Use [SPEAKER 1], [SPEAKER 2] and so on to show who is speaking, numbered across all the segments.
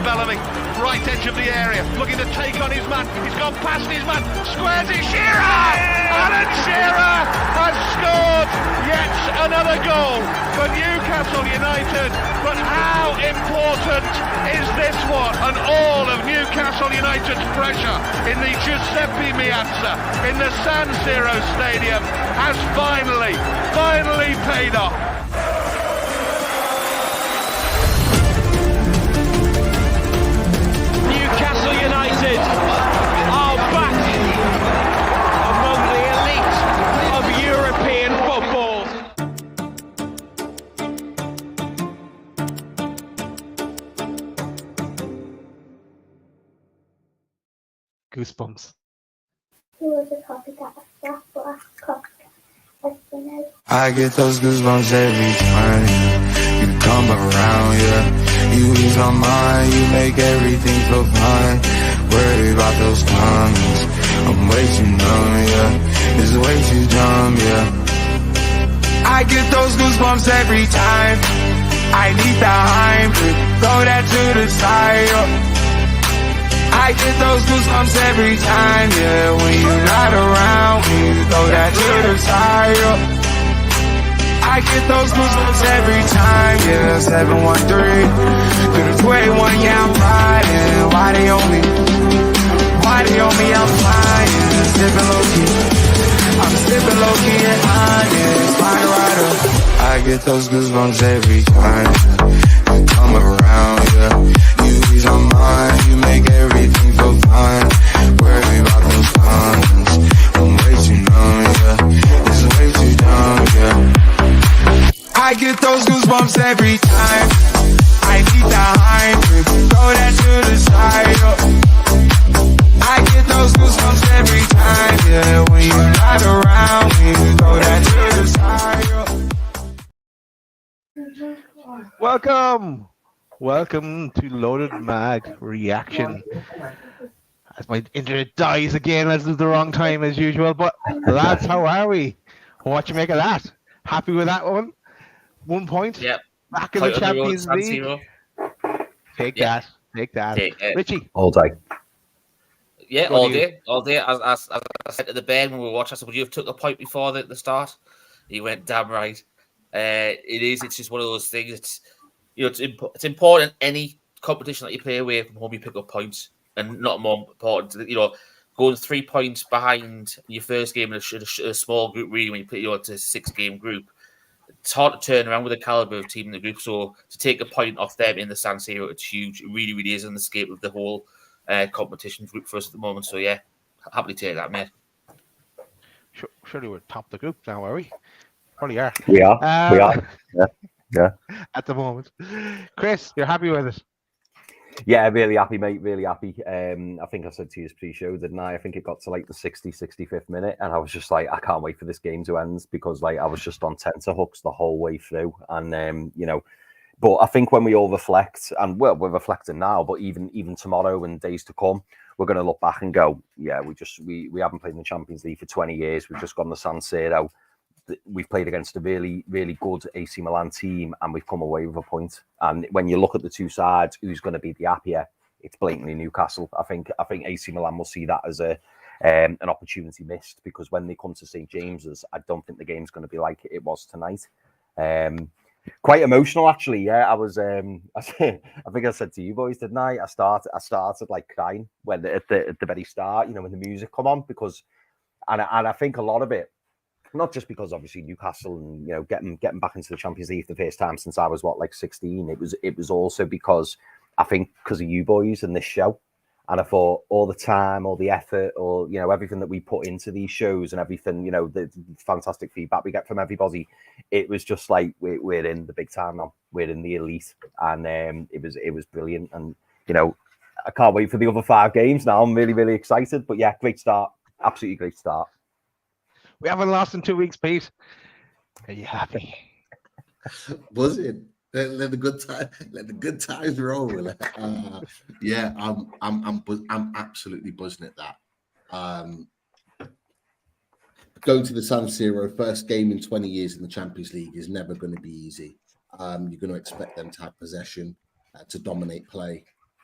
[SPEAKER 1] Bellamy, right edge of the area, looking to take on his man. He's gone past his man, squares it, Shearer! Alan Shearer has scored yet another goal for Newcastle United. But how important is this one? And all of Newcastle United's pressure in the Giuseppe Meazza, in the San Siro Stadium, has finally paid off.
[SPEAKER 2] Newcastle United are back among the elite of European football.
[SPEAKER 3] Goosebumps.
[SPEAKER 4] I get those goosebumps every time you come around, yeah. You ease my mind, you make everything feel fine. Worry about those comments, I'm way too numb, yeah. It's way too dumb, yeah. I get those goosebumps every time I need the Heimlich, throw that to the side, yeah. I get those goosebumps every time, yeah. When you're not around, when you throw that to the side, yeah. I get those goosebumps every time, yeah. 713 through the 21, yeah, I'm riding. Why they on me? I'm flying. Sipping low key, I'm sipping low key and honest. Fine rider. I get those goosebumps every time you come around, yeah. You ease my mind, you make everything feel fine. Worry about those comments, I'm way too numb, yeah. It's way too dumb, yeah. I get those goosebumps every time I need the Heimlich, throw that to the side, yeah. I get those goosebumps every time, yeah. When you're not around, when you throw that to the side, yeah.
[SPEAKER 3] Welcome to Loaded Mag Reaction. As my internet dies again, as is the wrong time as usual. But lads, how are we? What you make of that? Happy with that one? 1 point.
[SPEAKER 5] Yep.
[SPEAKER 3] Back in the Champions League. Take that. Richie.
[SPEAKER 6] All day.
[SPEAKER 5] Yeah, all day. As I said to the bed when we were watching, I said, would you have took a point before the start? He went, damn right. It's just one of those things. It's important any competition that you play away from home, you pick up points, and not more important. Going 3 points behind your first game in a small group, really, when you play it's a 6-game group. It's hard to turn around with the caliber of team in the group. So to take a point off them in the San Siro, it's huge. It really, really is in the scape of the whole competition group for us at the moment. So yeah, happily take that, mate.
[SPEAKER 3] Surely we're top of the group now, are we? Probably are.
[SPEAKER 6] We are. Yeah.
[SPEAKER 3] At the moment. Chris, you're happy with it?
[SPEAKER 6] Yeah, really happy, mate. Really happy. I think I said to you pre-show, didn't I? I think it got to like the 65th minute, and I was just like, I can't wait for this game to end because like I was just on tenterhooks the whole way through. And but I think when we all reflect, and well, we're reflecting now, but even tomorrow and days to come, we're going to look back and go, yeah, we haven't played in the Champions League for 20 years. We've just gone to San Siro. We've played against a really, really good AC Milan team, and we've come away with a point. And when you look at the two sides, who's going to be the happier? It's blatantly Newcastle. I think AC Milan will see that as an opportunity missed, because when they come to St James's, I don't think the game's going to be like it was tonight. Quite emotional, actually. Yeah, I was. I think I said to you boys, didn't I? I started like crying when at the very start, when the music come on, because, and I think a lot of it. Not just because obviously Newcastle and getting back into the Champions League for the first time since I was 16. It was also because I think because of you boys and this show, and I thought all the time, all the effort, or everything that we put into these shows and everything, the fantastic feedback we get from everybody. It was just like we're in the big time now. We're in the elite, and it was brilliant. And I can't wait for the other 5 games now. I'm really, really excited. But yeah, great start, absolutely great start.
[SPEAKER 3] We haven't lost in 2 weeks, Pete. Are you happy?
[SPEAKER 7] Was it? Let the good times roll. Yeah, I'm absolutely buzzing at that. Going to the San Siro, first game in 20 years in the Champions League, is never going to be easy. You're going to expect them to have possession, to dominate play.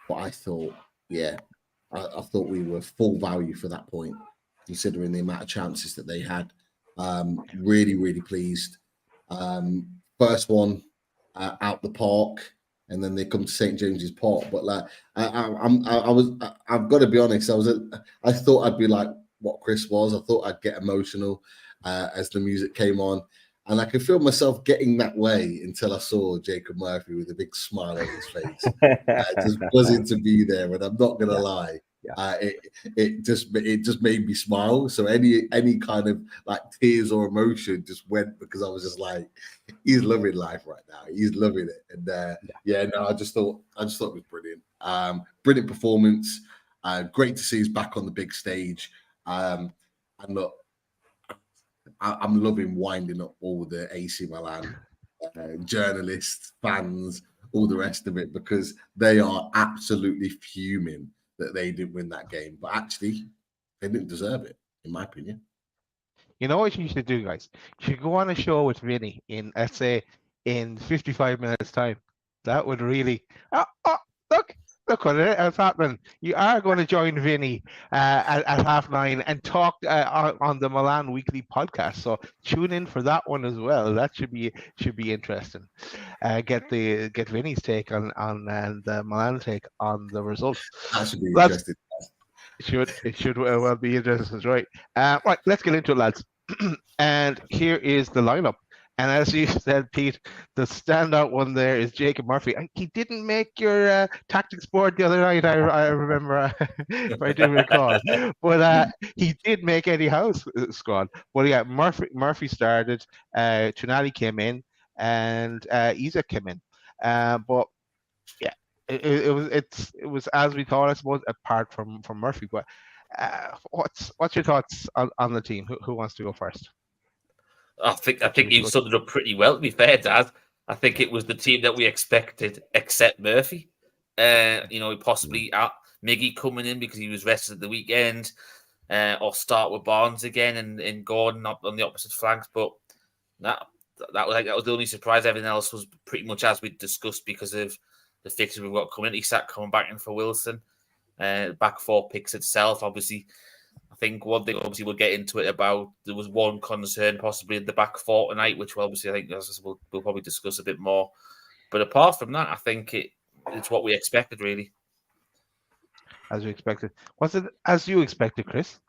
[SPEAKER 7] but I thought, I thought we were full value for that point, considering the amount of chances that they had. Really, really pleased. First one out the park, and then they come to St James's Park. But like, I've got to be honest. I thought I'd be like what Chris was. I thought I'd get emotional as the music came on. And I could feel myself getting that way until I saw Jacob Murphy with a big smile on his face, just buzzing to be there. And I'm not gonna lie, it just made me smile. So any kind of like tears or emotion just went, because I was just like, he's loving life right now. He's loving it. And I just thought it was brilliant. Brilliant performance. Great to see he's back on the big stage. And look, I'm loving winding up all the AC Milan journalists, fans, all the rest of it, because they are absolutely fuming that they didn't win that game. But actually, they didn't deserve it, in my opinion.
[SPEAKER 3] You know what you should do, guys? You should go on a show with Vinny in, let's say, in 55 minutes' time. That would really... Look what is happening. You are going to join Vinny at 9:30 and talk on the Milan Weekly podcast. So tune in for that one as well. That should be interesting. Get Vinny's take on the Milan take on the results.
[SPEAKER 7] That should be interesting.
[SPEAKER 3] It should well be interesting, right? Right, let's get into it, lads. And here is the lineup. And as you said, Pete, the standout one there is Jacob Murphy. And he didn't make your tactics board the other night, I remember, if I do recall. But he did make Eddie Howe's squad. Well, yeah, Murphy started, Trinali came in, and Isak came in. But yeah, it was as we thought, I suppose, apart from Murphy. But what's your thoughts on the team? Who wants to go first?
[SPEAKER 5] I think you summed it up pretty well, to be fair, Dad. I think it was the team that we expected, except Murphy. Possibly Miggy coming in because he was rested at the weekend, or start with Barnes again and Gordon up on the opposite flanks. But that was the only surprise. Everything else was pretty much as we discussed because of the fixtures we've got coming. Isak coming back in for Wilson. Back four picks itself, obviously. I think one thing, obviously, we'll get into it about, there was one concern possibly in the back four tonight, which obviously I think we'll probably discuss a bit more. But apart from that, I think it's what we expected, really.
[SPEAKER 3] As we expected. Was it as you expected, Chris?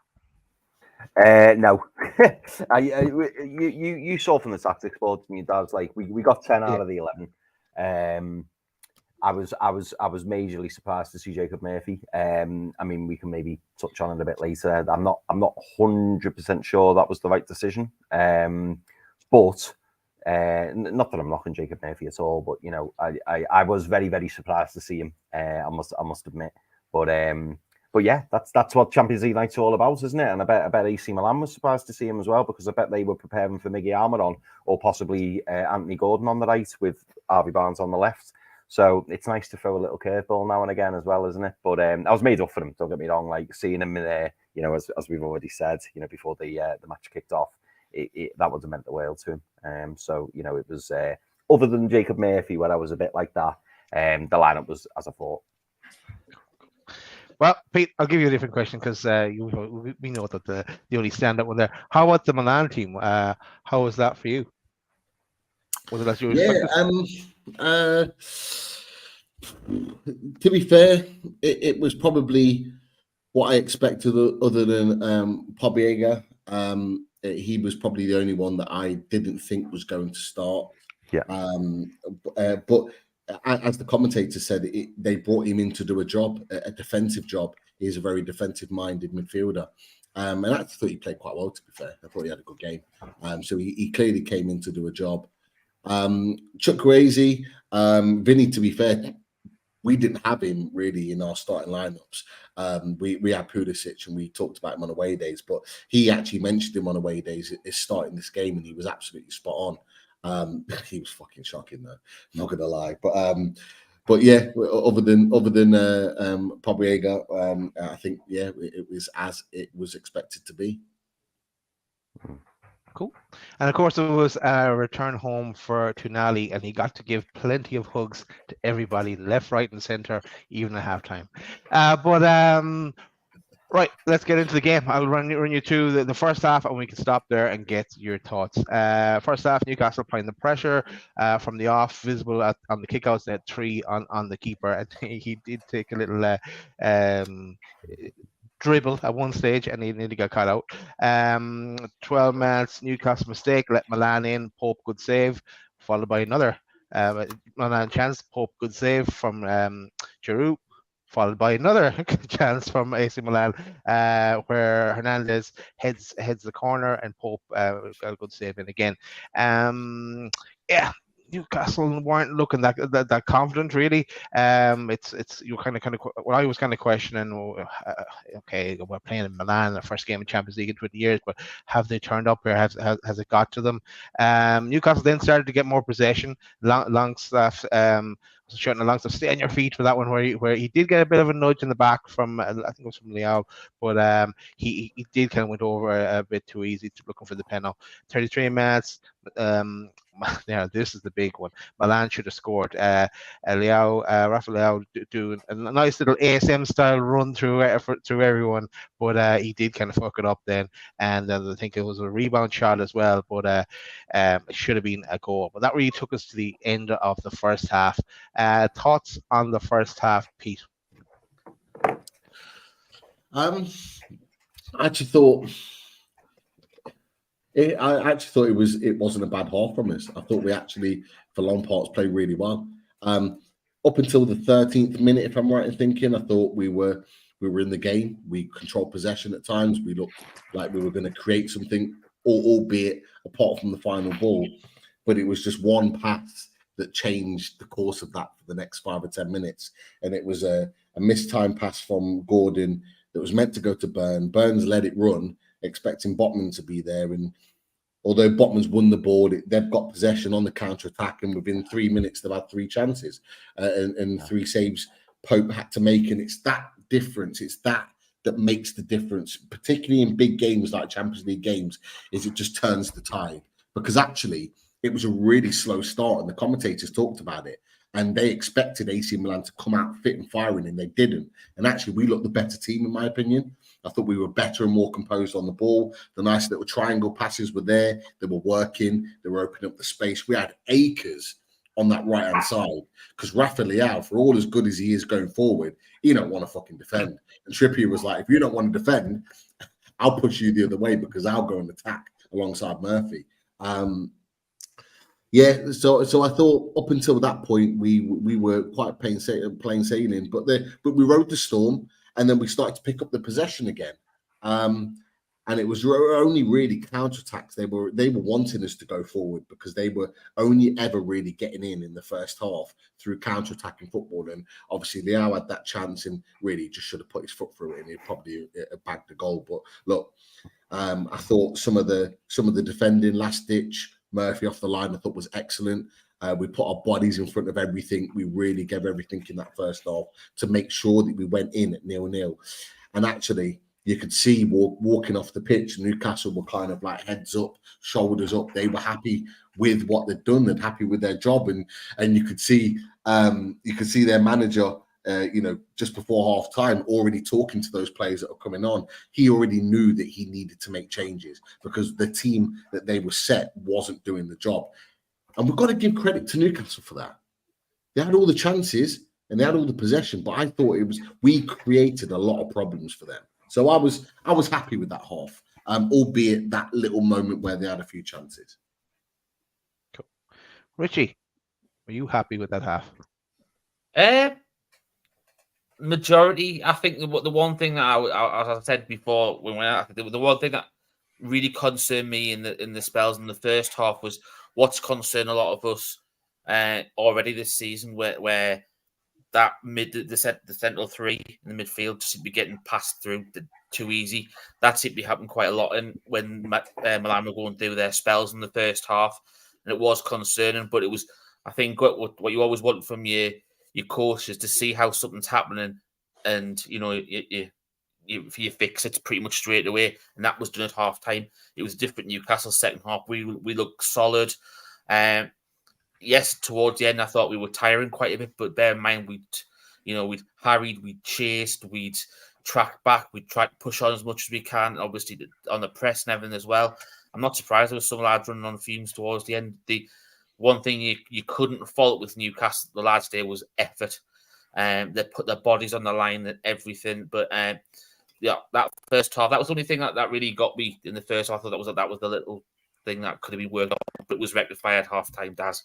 [SPEAKER 6] No. You saw from the tactics board, and your dad's like, we got 10 out of the 11. I was majorly surprised to see Jacob Murphy. I mean, we can maybe touch on it a bit later. I'm not 100% sure that was the right decision. But not that I'm knocking Jacob Murphy at all. But I was very, very surprised to see him. I must admit. But yeah, that's what Champions League night's all about, isn't it? And I bet AC Milan was surprised to see him as well, because I bet they were preparing for Miggy Almiron or possibly Anthony Gordon on the right with Harvey Barnes on the left. So it's nice to throw a little curveball now and again as well, isn't it? But I was made up for him. Don't get me wrong. Like seeing him there, as we've already said, before the match kicked off, that would have meant the world to him. So it was other than Jacob Murphy, where I was a bit like that. The lineup was as I thought.
[SPEAKER 3] Well, Pete, I'll give you a different question because we know that the only stand-up one there. How about the Milan team? How was that for you? Was it as you expected?
[SPEAKER 7] To be fair, it was probably what I expected, other than Pobbiega. He was probably the only one that I didn't think was going to start.
[SPEAKER 6] Yeah.
[SPEAKER 7] But as the commentator said, they brought him in to do a job, a defensive job. He's a very defensive-minded midfielder. And I thought he played quite well, to be fair. I thought he had a good game. So he clearly came in to do a job. Chukwueze, Vinny, to be fair, we didn't have him really in our starting lineups. We had Pulisic and we talked about him on away days, but he actually mentioned him on away days as starting this game, and he was absolutely spot on. He was fucking shocking though, not gonna lie. But yeah, other than Pobbiega, I think it was as it was expected to be.
[SPEAKER 3] Cool. And of course, it was a return home for Tunali, and he got to give plenty of hugs to everybody, left, right, and center, even at halftime. Right, let's get into the game. I'll run you through the first half, and we can stop there and get your thoughts. First half, Newcastle applying the pressure from the off, visible on the kickouts. They had 3 on the keeper, and he did take a little dribble at one stage, and he nearly got caught out. 12 minutes, Newcastle mistake, let Milan in. Pope good save, followed by another Milan chance. Pope good save from Giroud, followed by another chance from AC Milan, where Hernandez heads the corner, and Pope got a good save in again. Yeah, Newcastle weren't looking that confident, really. It's you kind of. Well, I was kind of questioning. Okay, we're playing in Milan, the first game in Champions League in 20 years, but have they turned up here? Has it got to them? Newcastle then started to get more possession. Longstaff shouting to Longstaff, stay on your feet for that one, where he did get a bit of a nudge in the back from, I think it was from Leao, but he did kind of went over a bit too easy, looking for the penalty. 33 minutes. Yeah, this is the big one. Milan should have scored. Rafa Leao do a nice little ASM style run through everyone, but he did kind of fuck it up then. And I think it was a rebound shot as well, but it should have been a goal. But that really took us to the end of the first half. Thoughts on the first half, Pete?
[SPEAKER 7] I actually thought it wasn't a bad half from us. I thought we actually, for long parts, played really well. Up until the 13th minute, if I'm right in thinking, I thought we were in the game. We controlled possession at times. We looked like we were going to create something, albeit apart from the final ball. But it was just one pass that changed the course of that for the next 5 or 10 minutes. And it was a mistimed pass from Gordon that was meant to go to Burns. Burns let it run, expecting Botman to be there. And although Botman's won the ball, they've got possession on the counter-attack, and within 3 minutes, they've had 3 chances and 3 saves Pope had to make. And it's that difference. It's that makes the difference, particularly in big games like Champions League games, is it just turns the tide. Because actually, it was a really slow start, and the commentators talked about it. And they expected AC Milan to come out fit and firing, and they didn't. And actually, we looked the better team, in my opinion. I thought we were better and more composed on the ball. The nice little triangle passes were there. They were working. They were opening up the space. We had acres on that right-hand side because Rafa Leao, for all as good as he is going forward, he don't want to fucking defend. And Trippier was like, if you don't want to defend, I'll push you the other way because I'll go and attack alongside Murphy. Yeah, so I thought up until that point we were quite plain sailing, but we rode the storm, and then we started to pick up the possession again, and it was only really counterattacks. They were wanting us to go forward because they were only ever really getting in the first half through counterattacking football, and obviously Leao had that chance and really just should have put his foot through it, and he probably bagged the goal. But look, I thought some of the defending last ditch. Murphy off the line, I thought was excellent. We put our bodies in front of everything. We really gave everything in that first half to make sure that we went in at 0-0. And actually, you could see walking off the pitch, Newcastle were kind of like heads up, shoulders up. They were happy with what they'd done. They're happy with their job, and you could see their manager. Just before half time, already talking to those players that are coming on. He already knew that he needed to make changes because the team that they were set wasn't doing the job. And we've got to give credit to Newcastle for that. They had all the chances and they had all the possession, but I thought we created a lot of problems for them. So I was happy with that half, albeit that little moment where they had a few chances.
[SPEAKER 3] Cool. Richie, were you happy with that half?
[SPEAKER 5] Majority, I think the one thing that as I said before, the one thing that really concerned me in the spells in the first half was what's concerned a lot of us already this season, where that the central 3 in the midfield just seemed to be getting passed through too easy. That seemed to be happening quite a lot, and when Milan were going through their spells in the first half, and it was concerning. But it was, I think, what you always want from your coach is to see how something's happening, and for your fix it pretty much straight away, and that was done at half time. It was different Newcastle second half. We looked solid. Yes, towards the end, I thought we were tiring quite a bit, but bear in mind, we'd harried, we'd chased, we'd tracked back, we'd tried to push on as much as we can, obviously on the press and everything as well. I'm not surprised there was some lads running on fumes towards the end. The one thing you couldn't fault with Newcastle, the lads there, was effort. They put their bodies on the line and everything, but yeah, that first half, that was the only thing that really got me in the first half. I thought that was the little thing that could have been worked on, but was rectified at half time, Daz.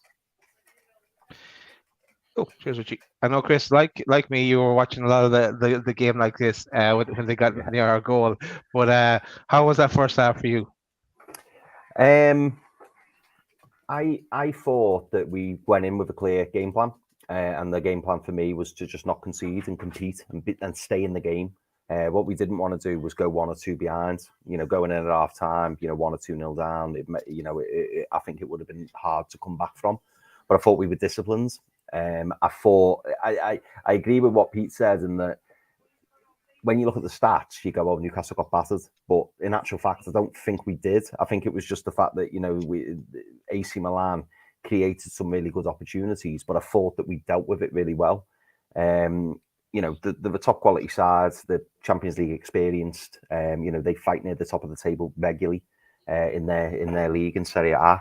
[SPEAKER 3] Oh, cheers, Richie. I know, Chris, like me, you were watching a lot of the game like this when they got near our goal. But how was that first half for you?
[SPEAKER 6] I thought that we went in with a clear game plan, and the game plan for me was to just not concede and compete and stay in the game. What we didn't want to do was go 1 or 2 behind. Going in at half time, 1 or 2-0 down. I think it would have been hard to come back from. But I thought we were disciplined. I agree with what Pete said in that when you look at the stats, you go, "Oh, Newcastle got battered," but in actual fact, I don't think we did. I think it was just the fact that AC Milan created some really good opportunities, but I thought that we dealt with it really well. The top quality sides, the Champions League experienced. They fight near the top of the table regularly in their league in Serie A.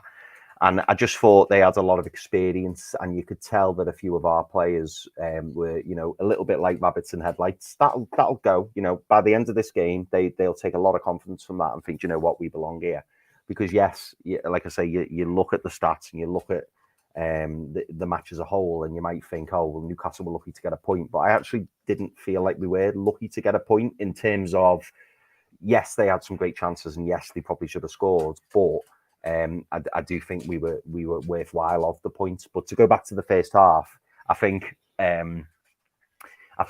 [SPEAKER 6] And I just thought they had a lot of experience, and you could tell that a few of our players were, a little bit like rabbits in headlights. That'll go. By the end of this game, they'll take a lot of confidence from that and think, we belong here. Because yes, like I say, you look at the stats and you look at the match as a whole, and you might think, oh, well, Newcastle were lucky to get a point, but I actually didn't feel like we were lucky to get a point in terms of, yes, they had some great chances, and yes, they probably should have scored, but I do think we were worthwhile of the points. But to go back to the first half, I think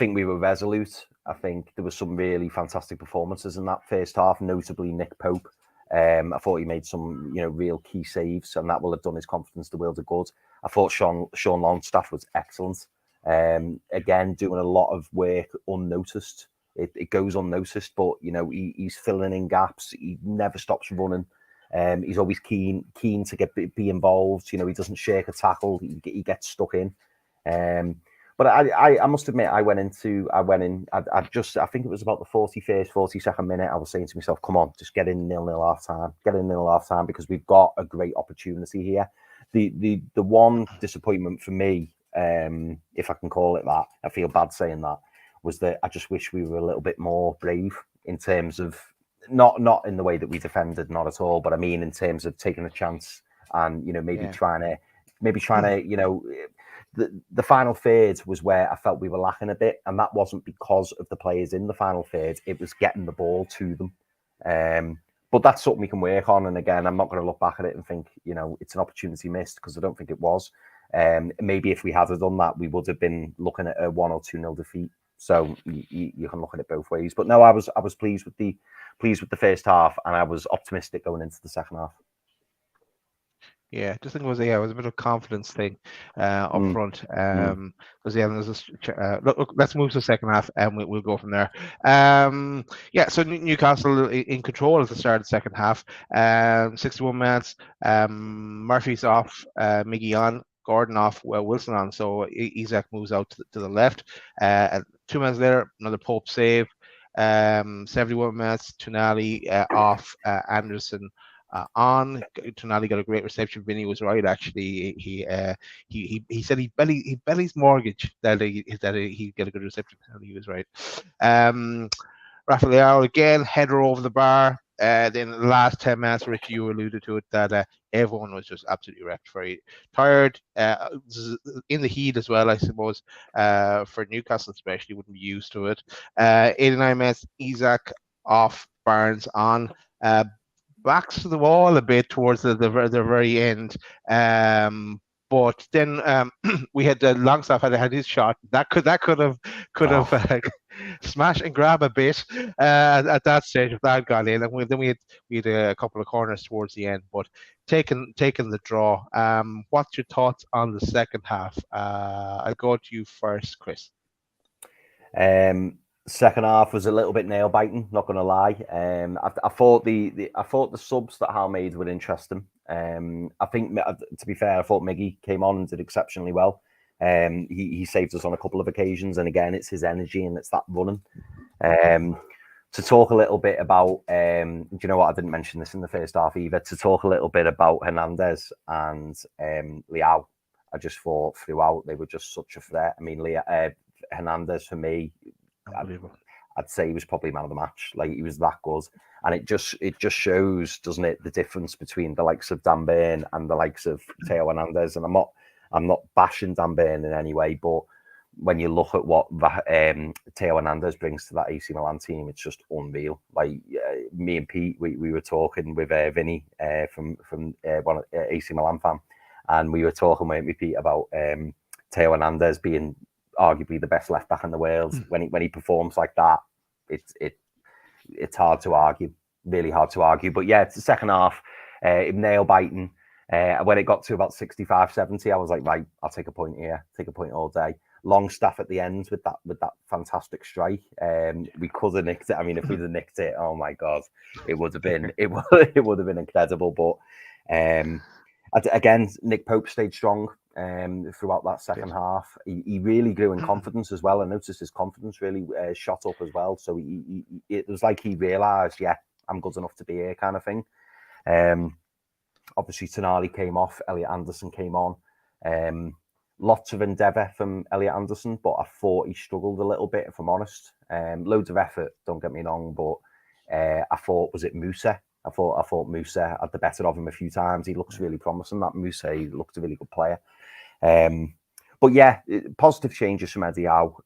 [SPEAKER 6] we were resolute. I think there were some really fantastic performances in that first half, notably Nick Pope. I thought he made some real key saves, and that will have done his confidence the world of good. I thought Sean Longstaff was excellent. Again, doing a lot of work unnoticed. It goes unnoticed, but he's filling in gaps. He never stops running. He's always keen to be involved. He doesn't shirk a tackle. He gets stuck in. But I must admit, I went in. I think it was about the 41st, 42nd minute. I was saying to myself, "Come on, just get in 0-0 half time. Get in 0-0 half time because we've got a great opportunity here." The one disappointment for me, if I can call it that, I feel bad saying that, was that I just wish we were a little bit more brave in terms of. Not in the way that we defended, not at all, but I mean in terms of taking a chance and trying to the final third was where I felt we were lacking a bit, and that wasn't because of the players in the final third; it was getting the ball to them. But that's something we can work on. And again, I'm not going to look back at it and think it's an opportunity missed, because I don't think it was. Maybe if we had done that, we would have been looking at a 1 or 2-0 defeat. So you can look at it both ways. But no, I was pleased with the first half, and I was optimistic going into the second half.
[SPEAKER 3] Yeah, just think it was a bit of a confidence thing up front. Because look, let's move to the second half, and we'll go from there. So Newcastle in control at the start of the second half. 61 minutes. Murphy's off, Miggy on, Gordon off, Wilson on. So Isaac moves out to the left. 2 minutes later, another Pope save. 71 minutes, Tonali off, Anderson on. Tonali got a great reception. Vinny was right, actually. He said he belly's mortgage that he get a good reception. He was right. Rafael again, header over the bar. Then the last 10 minutes, Rich, you alluded to it, that everyone was just absolutely wrecked, very tired, in the heat as well, I suppose, for Newcastle especially, wouldn't be used to it. 89 minutes, Isaac off, Barnes on, backs to the wall a bit towards the very end. But then we had Longstaff had his shot that could have smash and grab a bit at that stage if that got in, and then we had a couple of corners towards the end. But taking the draw. What's your thoughts on the second half? I'll go to you first, Chris.
[SPEAKER 6] Second half was a little bit nail biting, not going to lie. I thought the subs that Hal made were interesting. I think, to be fair, I thought Miggy came on and did exceptionally well. He saved us on a couple of occasions, and again, it's his energy and it's that running. To talk a little bit about, do you know what? I didn't mention this in the first half either. To talk a little bit about Hernandez and Leao, I just thought throughout they were just such a threat. I mean, Hernandez for me, I'd say he was probably man of the match. Like, he was that good, and it just shows, doesn't it, the difference between the likes of Dan Burn and the likes of Theo Hernandez. And I'm not bashing Dan Burn in any way, but when you look at what Theo Hernandez brings to that AC Milan team, it's just unreal. Like, me and Pete, we were talking with Vinny from one AC Milan fan, and we were talking with Pete about Theo Hernandez being arguably the best left back in the world. When he performs like that, it's hard to argue, really hard to argue. But yeah, it's the second half, nail biting. When it got to about 65, 70, I was like, right, I'll take a point here, take a point all day. Longstaff at the end with that fantastic strike. We could have nicked it. I mean, if we'd have nicked it, oh my god, it would have been incredible. But again, Nick Pope stayed strong throughout that second half. He really grew in confidence as well. I noticed his confidence really shot up as well. So it was like he realised, yeah, I'm good enough to be here, kind of thing. Obviously, Tonali came off. Elliot Anderson came on. Lots of endeavour from Elliot Anderson, but I thought he struggled a little bit, if I'm honest. Loads of effort, don't get me wrong, but I thought, was it Musa? I thought Musa had the better of him a few times. He looks really promising, that Musa. He looks a really good player. But yeah, positive changes from Eddie Howe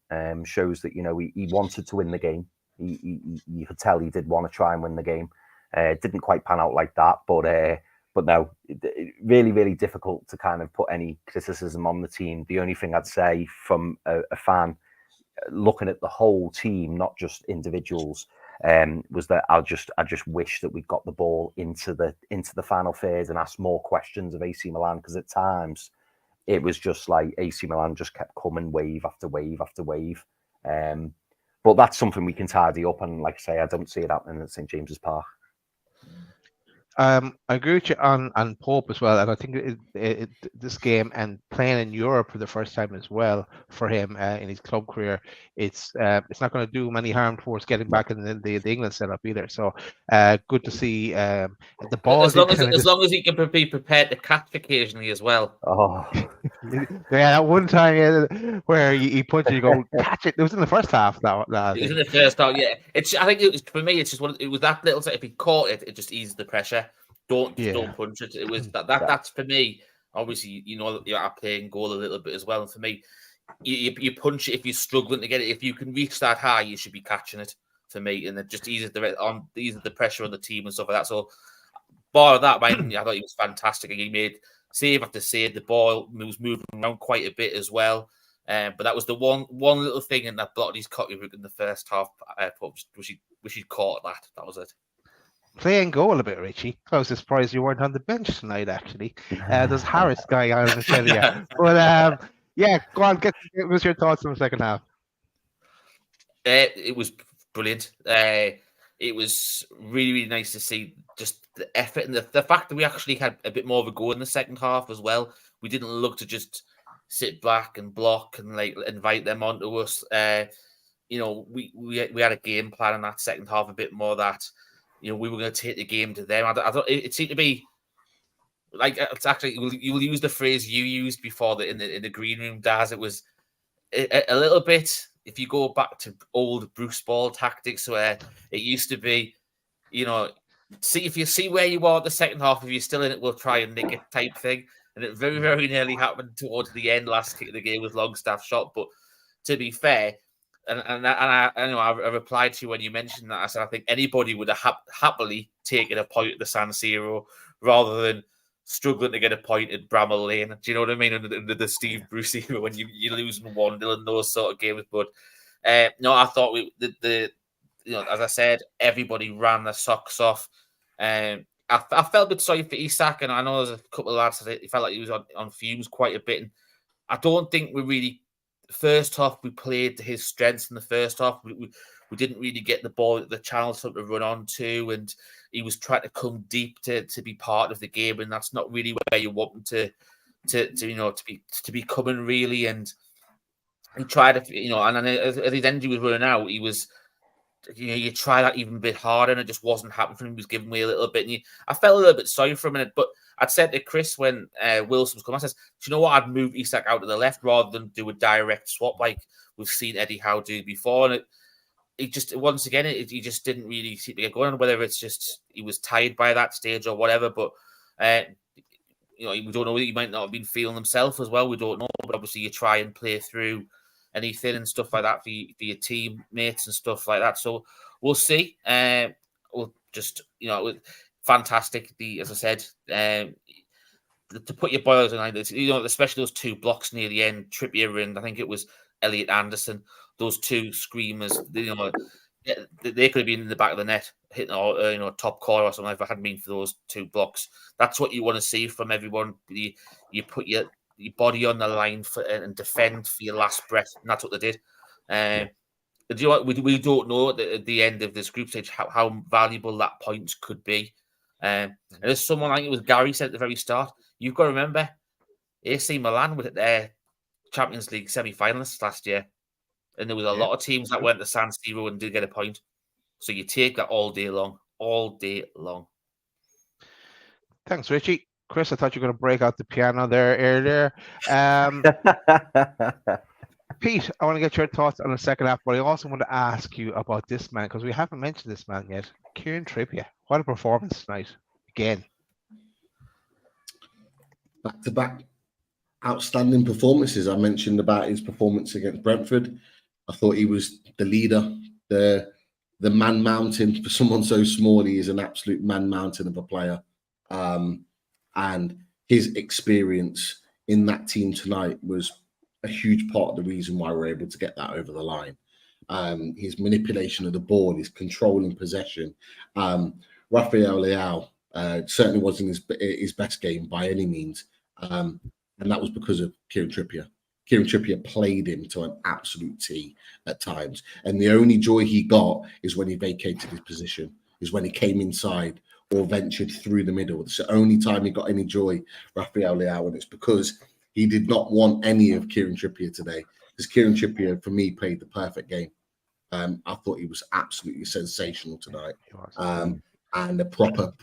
[SPEAKER 6] shows that, you know, he wanted to win the game. You could tell he did want to try and win the game. It didn't quite pan out like that, but no, really, really difficult to kind of put any criticism on the team. The only thing I'd say from a fan looking at the whole team, not just individuals, was that I just wish that we got the ball into the final third and asked more questions of AC Milan, because at times it was just like AC Milan just kept coming wave after wave after wave. But that's something we can tidy up, and like I say, I don't see it happening at St James's Park.
[SPEAKER 3] I agree with you on Pope as well, and I think this game and playing in Europe for the first time as well for him in his club career, it's not going to do him any harm towards getting back in the England setup either. So good to see the ball.
[SPEAKER 5] As long as he can be prepared to catch occasionally as well.
[SPEAKER 6] Oh,
[SPEAKER 3] yeah, that one time where he punched it, you go catch it. It was in the first half. It was
[SPEAKER 5] in the first half. Yeah, I think it was, for me. It's just it was that little. If he caught it, it just eased the pressure. Don't punch it. It was that's for me. Obviously, you know, you're playing goal a little bit as well. And for me, you punch it if you're struggling to get it. If you can reach that high, you should be catching it. For me, and it just eases the pressure on the team and stuff like that. So, bar of that, I thought he was fantastic, and he made save after save. The ball was moving around quite a bit as well. But that was the one little thing in that blocked his copybook in the first half. Wish he'd caught that. That was it.
[SPEAKER 3] Playing goal a bit, Richie. I was surprised you weren't on the bench tonight, actually. There's Harris going on in Australia. But yeah, go on. What was your thoughts on the second half?
[SPEAKER 5] It was brilliant. It was really, really nice to see just the effort and the fact that we actually had a bit more of a go in the second half as well. We didn't look to just sit back and block and like invite them onto us. You know, we had a game plan in that second half, a bit more that, you know, we were going to take the game to them. I thought it seemed to be like, it's actually, you will use the phrase you used before in the green room, Daz. It was a little bit, if you go back to old Bruce Ball tactics, where it used to be, you know, if you see where you are at the second half, if you're still in it, we'll try and nick it type thing. And it very, very nearly happened towards the end, last kick of the game with Longstaff shot. But to be fair, and I replied to you when you mentioned that. I said I think anybody would have happily taken a point at the San Siro rather than struggling to get a point at Bramall Lane. Do you know what I mean? Under the Steve Bruce era, when you're losing 1-0 in those sort of games. But no, I thought you know, as I said, everybody ran their socks off. I felt a bit sorry for Isak, and I know there's a couple of lads that he felt like he was on fumes quite a bit. And I don't think we really first half we played to his strengths in the first half. We didn't really get the ball at the channel to run on to, and he was trying to come deep to be part of the game, and that's not really where you want him to be coming really. And he tried to, and then as his energy was running out, he was, you try that even a bit harder, and it just wasn't happening for him. He was giving way a little bit, and I felt a little bit sorry for him in it. But I'd said to Chris when Wilson was coming, I says, do you know what? I'd move Isak out to the left rather than do a direct swap like we've seen Eddie Howe do before. And he just didn't really seem to get going. Whether it's just he was tired by that stage or whatever, but we don't know. He might not have been feeling himself as well. We don't know. But obviously, you try and play through anything and stuff like that for your teammates and stuff like that. So we'll see. We'll just, fantastic. As I said, to put your boilers in, especially those two blocks near the end, Trippier and I think it was Elliot Anderson, those two screamers, they could have been in the back of the net, hitting top corner or something if it hadn't been for those two blocks. That's what you want to see from everyone. You put your body on the line and defend for your last breath, and that's what they did. We don't know at the end of this group stage how valuable that points could be. And as someone, I think it was Gary said at the very start, you've got to remember, AC Milan were their Champions League semi-finalists last year, and there was a lot of teams that went to San Siro and did get a point. So you take that all day long.
[SPEAKER 3] Thanks, Richie. Chris, I thought you were going to break out the piano there earlier. Pete, I want to get your thoughts on the second half, but I also want to ask you about this man, because we haven't mentioned this man yet. Kieran Trippier. What a performance tonight. Again.
[SPEAKER 7] Back-to-back outstanding performances. I mentioned about his performance against Brentford. I thought he was the leader, the man mountain. For someone so small, he is an absolute man mountain of a player. And his experience in that team tonight was a huge part of the reason why we're able to get that over the line. His manipulation of the ball, his controlling possession. Rafael Leao certainly wasn't his best game by any means. And that was because of Kieran Trippier. Kieran Trippier played him to an absolute T at times. And the only joy he got is when he vacated his position, is when he came inside or ventured through the middle. It's the only time he got any joy, Rafael Leao, and it's because he did not want any of Kieran Trippier today. Because Kieran Trippier, for me, played the perfect game. I thought he was absolutely sensational tonight. And a proper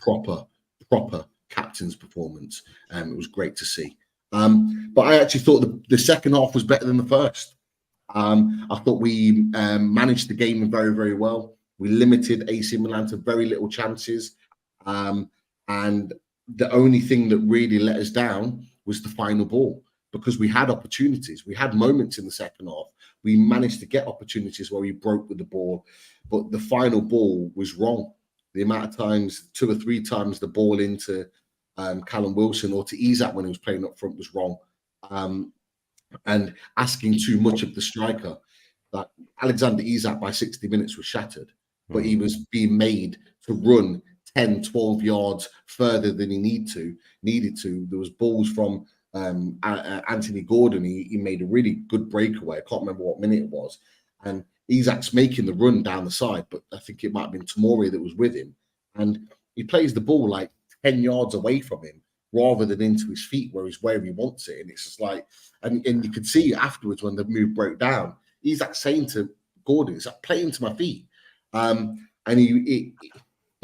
[SPEAKER 7] captain's performance. It was great to see. But I actually thought the second half was better than the first. I thought we managed the game very, very well. We limited AC Milan to very little chances. And the only thing that really let us down was the final ball, because we had opportunities. We had moments in the second half. We managed to get opportunities where we broke with the ball, but the final ball was wrong. The amount of times, 2 or 3 times, the ball into Callum Wilson or to Isak when he was playing up front was wrong. And asking too much of the striker. That Alexander Isak by 60 minutes was shattered, but he was being made to run 10, 12 yards further than he needed to. There was balls from Anthony Gordon. He made a really good breakaway. I can't remember what minute it was. And Isak's making the run down the side, but I think it might have been Tomori that was with him. And he plays the ball like 10 yards away from him rather than into his feet where he wants it. And it's just like, and you could see afterwards when the move broke down, Isak's saying to Gordon, it's like playing to my feet. And he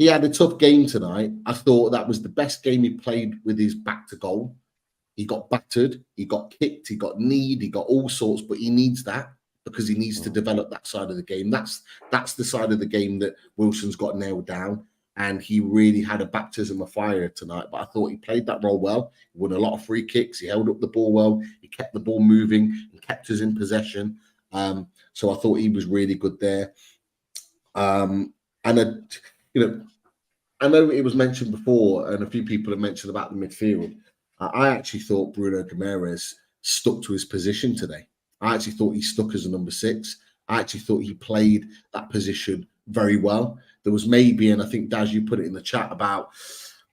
[SPEAKER 7] had a tough game tonight. I thought that was the best game he played with his back to goal. He got battered, he got kicked, he got kneed, he got all sorts, but he needs that because he needs to develop that side of the game. That's the side of the game that Wilson's got nailed down, and he really had a baptism of fire tonight. But I thought he played that role well. He won a lot of free kicks. He held up the ball well. He kept the ball moving and kept us in possession. So I thought he was really good there. I know it was mentioned before, and a few people have mentioned about the midfield. I actually thought Bruno Guimaraes stuck to his position today. I actually thought he stuck as a number 6. I actually thought he played that position very well. There was maybe, and I think, Daz, you put it in the chat about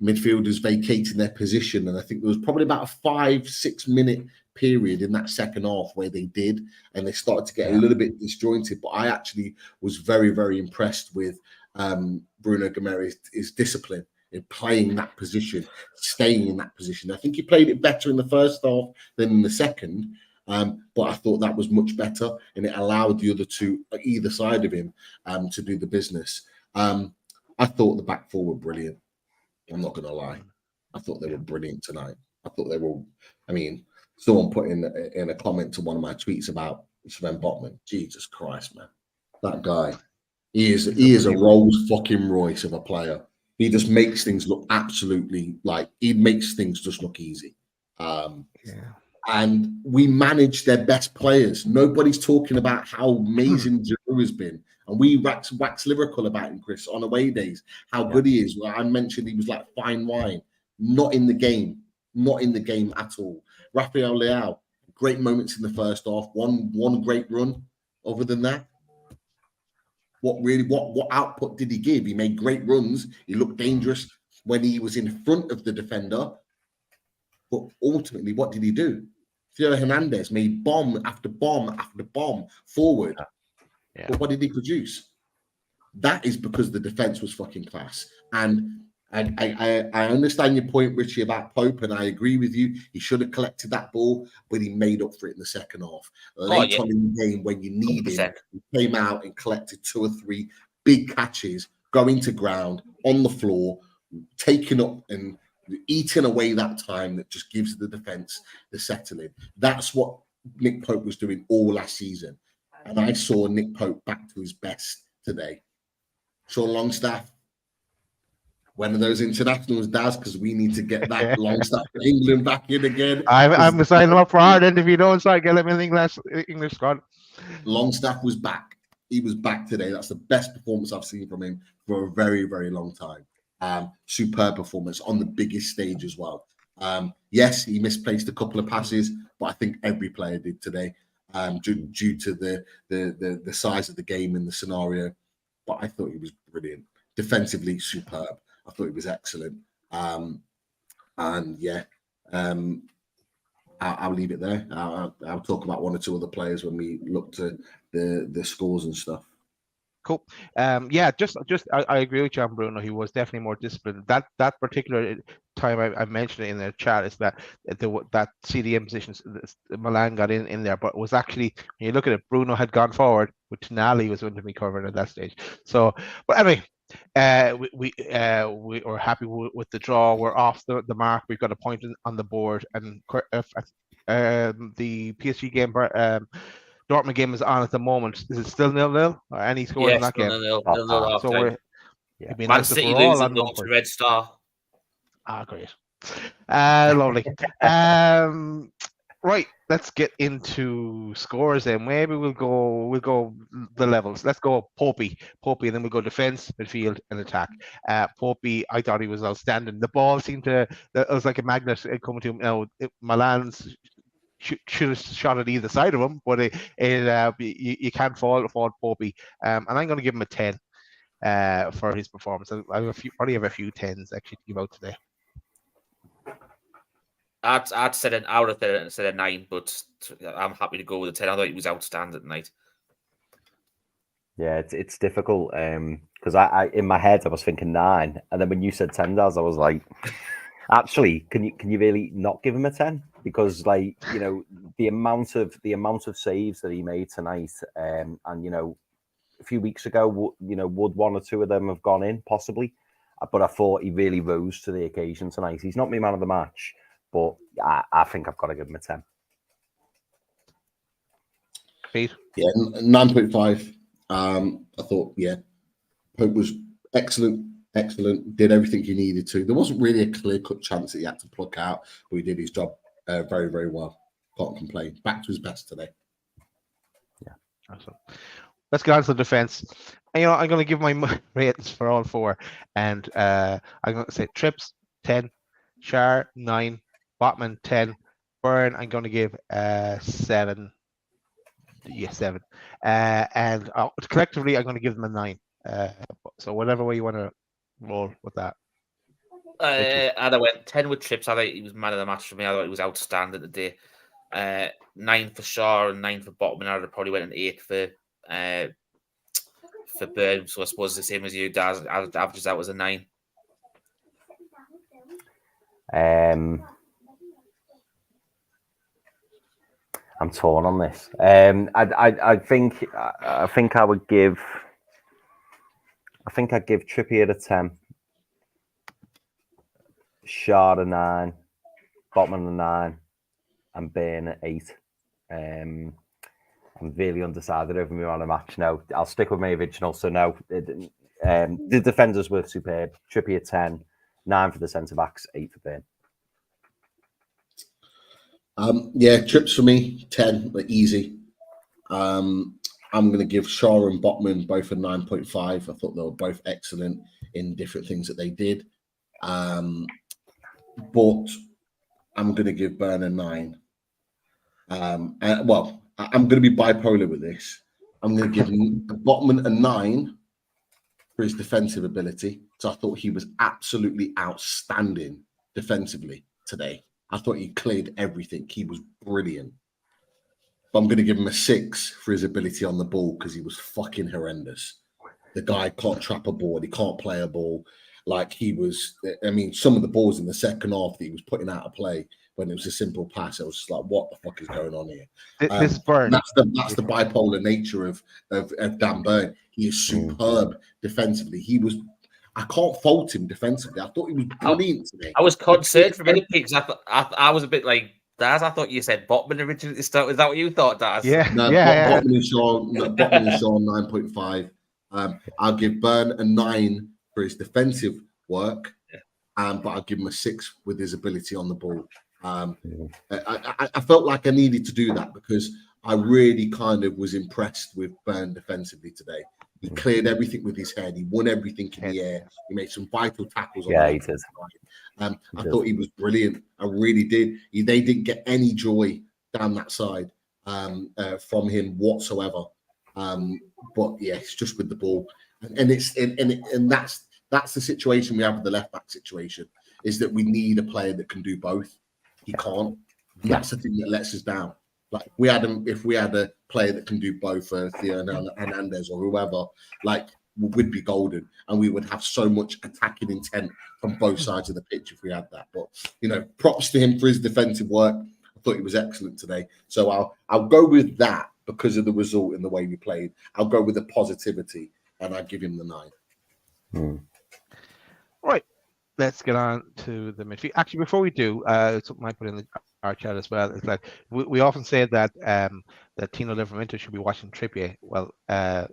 [SPEAKER 7] midfielders vacating their position. And I think there was probably about a 5-6 minute period in that second half where they did, and they started to get a little bit disjointed. But I actually was very, very impressed with Bruno Guimaraes' discipline in playing that position, staying in that position. I think he played it better in the first half than in the second, but I thought that was much better, and it allowed the other two, either side of him, to do the business. I thought the back four were brilliant. I'm not going to lie. I thought they were brilliant tonight. I thought they were, I mean, someone put in a comment to one of my tweets about Sven Botman. Jesus Christ, man. That guy, he is a Rolls fucking Royce of a player. He just makes things look absolutely he makes things just look easy. And we manage their best players. Nobody's talking about how amazing Giroud has been. And we wax lyrical about him, Chris, on away days, how good he is. Well, I mentioned he was like fine wine. Not in the game at all. Rafael Leao, great moments in the first half. One great run. Other than that, what output did he give? He made great runs. He looked dangerous when he was in front of the defender. But ultimately, what did he do? Theo Hernandez made bomb after bomb after bomb forward. Yeah. But what did he produce? That is because the defense was fucking class. And I understand your point, Richie, about Pope, and I agree with you. He should have collected that ball, but he made up for it in the second half. Late on in the game, when you need 100%. Him, he came out and collected 2 or 3 big catches, going to ground, on the floor, taking up and eating away that time that just gives the defense the settling. That's what Nick Pope was doing all last season. And I saw Nick Pope back to his best today. Sean Longstaff, when are those internationals, Daz? Because we need to get that Longstaff for England back in again.
[SPEAKER 3] I'm signing him up for Ireland if you don't start getting him in the English squad.
[SPEAKER 7] Longstaff was back. He was back today. That's the best performance I've seen from him for a very, very long time. Superb performance on the biggest stage as well. Yes, he misplaced a couple of passes, but I think every player did today, due to the size of the game and the scenario. But I thought he was brilliant. Defensively, superb. I thought he was excellent. And yeah, I'll leave it there. I'll talk about 1 or 2 other players when we look to the scores and stuff.
[SPEAKER 3] Cool. Yeah, I agree with you on Bruno. He was definitely more disciplined. That particular time I mentioned it in the chat is that that CDM positions Milan got in there, but it was actually, when you look at it, Bruno had gone forward, but Tonali was going to be covered at that stage. So, but anyway, we are happy with the draw. We're off the mark. We've got a point on the board, and the PSG game. Dortmund game is on at the moment. Is it still 0-0 or any score in that game?
[SPEAKER 5] Nil.
[SPEAKER 3] So we're
[SPEAKER 5] Man City losing to Red Star.
[SPEAKER 3] Great. Lovely. Right, let's get into scores then. Maybe we'll go the levels. Let's go Popey, and then we'll go defense, midfield, and attack. Popey, I thought he was outstanding. The ball seemed to, it was like a magnet coming to him. Now, Milan's should have shot at either side of him, but you can't fault Popey. And I'm going to give him a 10 for his performance. I probably have a few 10s actually to give out today.
[SPEAKER 5] I'd said I would have said a 9, but I'm happy to go with a 10. I thought he was outstanding tonight.
[SPEAKER 6] Yeah, it's difficult because I in my head I was thinking 9, and then when you said 10, I was like, actually, can you really not give him a 10? Because the amount of saves that he made tonight, and a few weeks ago, would 1 or 2 of them have gone in possibly? But I thought he really rose to the occasion tonight. He's not my man of the match, but I think I've got to give him a 10.
[SPEAKER 3] Pete?
[SPEAKER 7] Yeah, 9.5. I thought, Pope was excellent, did everything he needed to. There wasn't really a clear-cut chance that he had to pluck out, but he did his job very, very well. Can't complain. Back to his best today.
[SPEAKER 3] Yeah, awesome. Let's get on to the defense. And, I'm going to give my ratings for all 4. And I'm going to say Trips, 10. Schär, 9. Botman, 10. Byrne, I'm going to give 7. Yeah, 7. And collectively, I'm going to give them a 9. So whatever way you want to roll with that.
[SPEAKER 5] And I went 10 with Trips. I think he was man of the match for me. I thought he was outstanding today. 9 for Shaw and 9 for Botman. I'd have probably went an 8 for Burn. So I suppose the same as you, Daz. I'd average that was a 9.
[SPEAKER 6] I'm torn on this. I think I would give. I think I'd give Trippier a 10, Shaw a 9, Botman a 9, and Bain at 8. I'm really undecided over me on a match now. I'll stick with my original. So no, the defenders were superb. Trippier 10, 9 for the centre backs, 8 for Bain.
[SPEAKER 7] Trips for me 10, but easy. I'm going to give Shaw and Botman both a 9.5. I thought they were both excellent in different things that they did. But I'm going to give Burn a 9. I'm going to be bipolar with this. I'm going to give Botman a 9 for his defensive ability. So I thought he was absolutely outstanding defensively today. I thought he cleared everything. He was brilliant. But I'm going to give him a 6 for his ability on the ball because he was fucking horrendous. The guy can't trap a ball. He can't play a ball. Like he was, I mean, some of the balls in the second half that he was putting out of play when it was a simple pass, I was just like, what the fuck is going on here?
[SPEAKER 3] This Burn.
[SPEAKER 7] That's the bipolar nature of Dan Burn. He is superb defensively. I can't fault him defensively. I thought he was brilliant today.
[SPEAKER 5] I was concerned for a minute because I was a bit like Daz. I thought you said Botman originally to start. Is that what you thought, Daz?
[SPEAKER 3] Yeah.
[SPEAKER 7] Botman and Shaw 9.5. I'll give Burn a 9 for his defensive work, but I'll give him a 6 with his ability on the ball. I felt like I needed to do that because I really kind of was impressed with Burn defensively today. He cleared everything with his head. He won everything in the air. He made some vital tackles.
[SPEAKER 6] Yeah, he did.
[SPEAKER 7] I thought he was brilliant. I really did. They didn't get any joy down that side from him whatsoever. But yeah, it's just with the ball, and that's the situation we have with the left back situation. Is that we need a player that can do both. He can't. And that's the thing that lets us down. Like if we had a player that can do both, Theo Hernandez or whoever, like we'd be golden, and we would have so much attacking intent from both sides of the pitch if we had that. But props to him for his defensive work. I thought he was excellent today. So I'll go with that because of the result and the way we played. I'll go with the positivity, and I give him the 9.
[SPEAKER 3] Right. Let's get on to the midfield. Actually, before we do, something I put in our chat as well. It's like we often say that that Tino Livramento should be watching Trippier. Well, I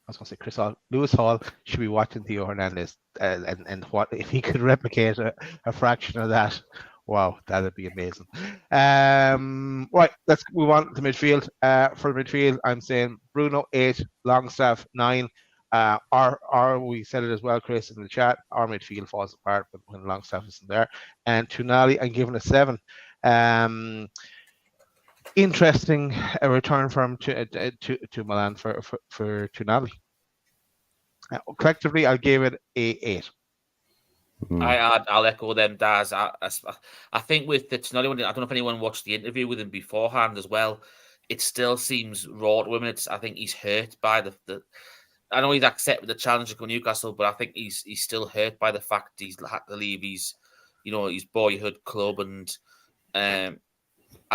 [SPEAKER 3] was going to say Lewis Hall should be watching Theo Hernandez, and what if he could replicate a fraction of that? Wow, that'd be amazing. Right, let's move on to midfield. For midfield, I'm saying Bruno 8, Longstaff 9. We said it as well, Chris, in the chat. Our midfield falls apart when Longstaff isn't there. And Tonali, I'm giving a 7. Interesting return from to Milan for Tonali. Collectively, I'll give it a 8.
[SPEAKER 5] I'll echo them, Daz. I think with the Tonali one, I don't know if anyone watched the interview with him beforehand as well. It still seems raw to him. I think he's hurt by the I know he's accepted the challenge of Newcastle, but I think he's still hurt by the fact he's had to leave his boyhood club, and I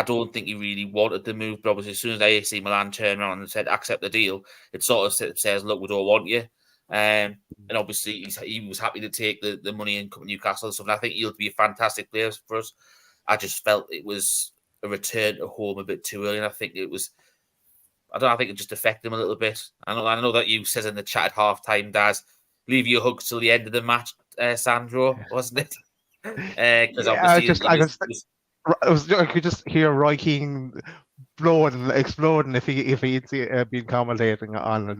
[SPEAKER 5] don't think he really wanted the move. But obviously, as soon as AC Milan turned around and said accept the deal, it sort of says, look, we don't want you. And obviously, he was happy to take the money and come to Newcastle. So I think he'll be a fantastic player for us. I just felt it was a return to home a bit too early, and I think it was. I think it just affected him a little bit. I know that you says in the chat at halftime, Daz, leave your hugs till the end of the match, Sandro, wasn't it? Because
[SPEAKER 3] I could just hear Roy Keane exploding if he'd been commentating on it.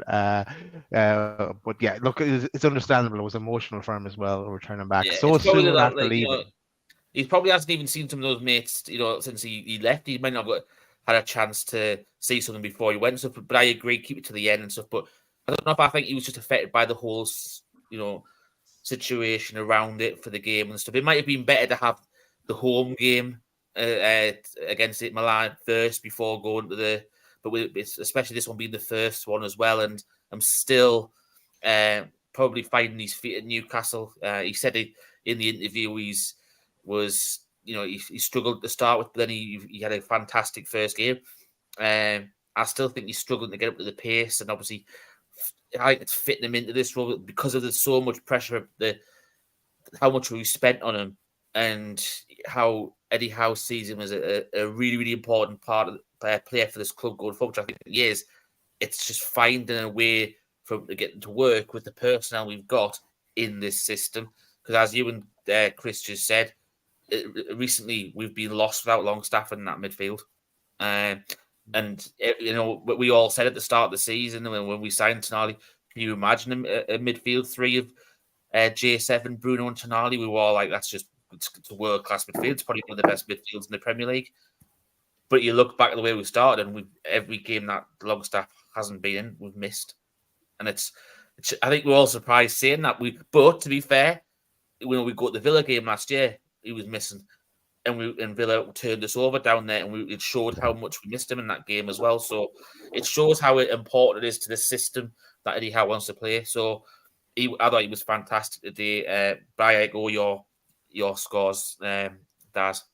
[SPEAKER 3] But yeah, look, it's understandable. It was emotional for him as well, returning back so soon after leaving.
[SPEAKER 5] He probably hasn't even seen some of those mates, since he left. He might not have had a chance to see something before he went and stuff. But I agree, keep it to the end and stuff. But I don't know if I think he was just affected by the whole, situation around it for the game and stuff. It might have been better to have the home game against Milan first before going to the, but especially this one being the first one as well. And I'm still probably finding his feet at Newcastle. He said it in the interview. He struggled to start with, but then he had a fantastic first game. I still think he's struggling to get up to the pace, and obviously, I think it's fitting him into this role because of so much pressure, how much we spent on him, and how Eddie Howe sees him as a really, really important part of the player for this club going forward. Which I think he is. It's just finding a way for getting to work with the personnel we've got in this system. Because as you and Chris just said, recently we've been lost without Longstaff in that midfield. And we all said at the start of the season when we signed Tonali, can you imagine a midfield three of J7, Bruno, and Tonali? We were all like, it's a world class midfield. It's probably one of the best midfields in the Premier League. But you look back at the way we started, and every game that Longstaff hasn't been in, we've missed. And it's I think we're all surprised seeing that. But to be fair, when we got the Villa game last year, he was missing. And Villa turned us over down there, and it showed how much we missed him in that game as well. So it shows how important it is to the system that Eddie Howe wants to play. So I thought he was fantastic today. Brian, go your scores, Daz.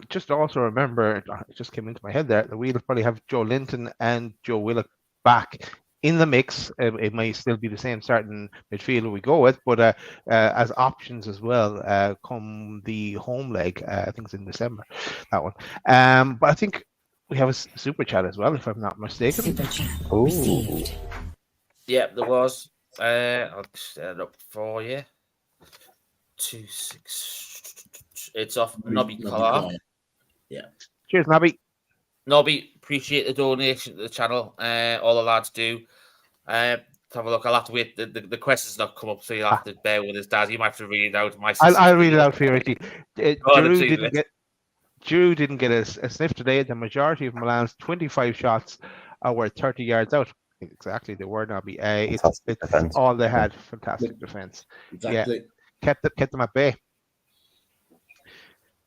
[SPEAKER 3] Just also remember, it just came into my head there, that we'll probably have Joe Linton and Joe Willock back in the mix. It may still be the same starting midfield we go with, but as options as well, come the home leg. I think it's in December, that one. But I think we have a super chat as well, if I'm not mistaken.
[SPEAKER 8] Super chat received.
[SPEAKER 5] Yeah, there was. I'll set it up for you. 26. It's off Nobby Collar.
[SPEAKER 7] Yeah.
[SPEAKER 3] Cheers, Nobby.
[SPEAKER 5] Nobby, appreciate the donation to the channel. All the lads do. Have a look. I'll have to wait. The question's not come up, so you'll have to bear with us, Dad. You might have to read it out.
[SPEAKER 3] I'll read it out for you, Richie. Drew didn't get a sniff today. The majority of Milan's 25 shots were 30 yards out. Exactly, they were, Nobby. It's all they had. Fantastic defense.
[SPEAKER 7] Exactly.
[SPEAKER 3] Yeah. Kept them at bay.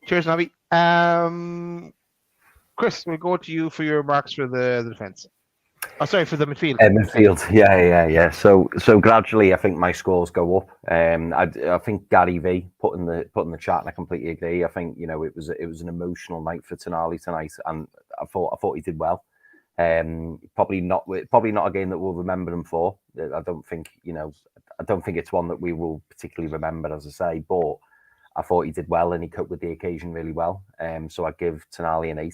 [SPEAKER 3] Cheers, Nobby. Chris, we'll go to you for your remarks for the defense. Oh, sorry, for the midfield.
[SPEAKER 6] Midfield, yeah. So gradually, I think my scores go up. I think Gary V put in the chat, and I completely agree. I think it was an emotional night for Tonali tonight, and I thought he did well. Probably not a game that we'll remember him for. I don't think it's one that we will particularly remember, as I say. But I thought he did well, and he coped with the occasion really well. So I give Tonali an 8.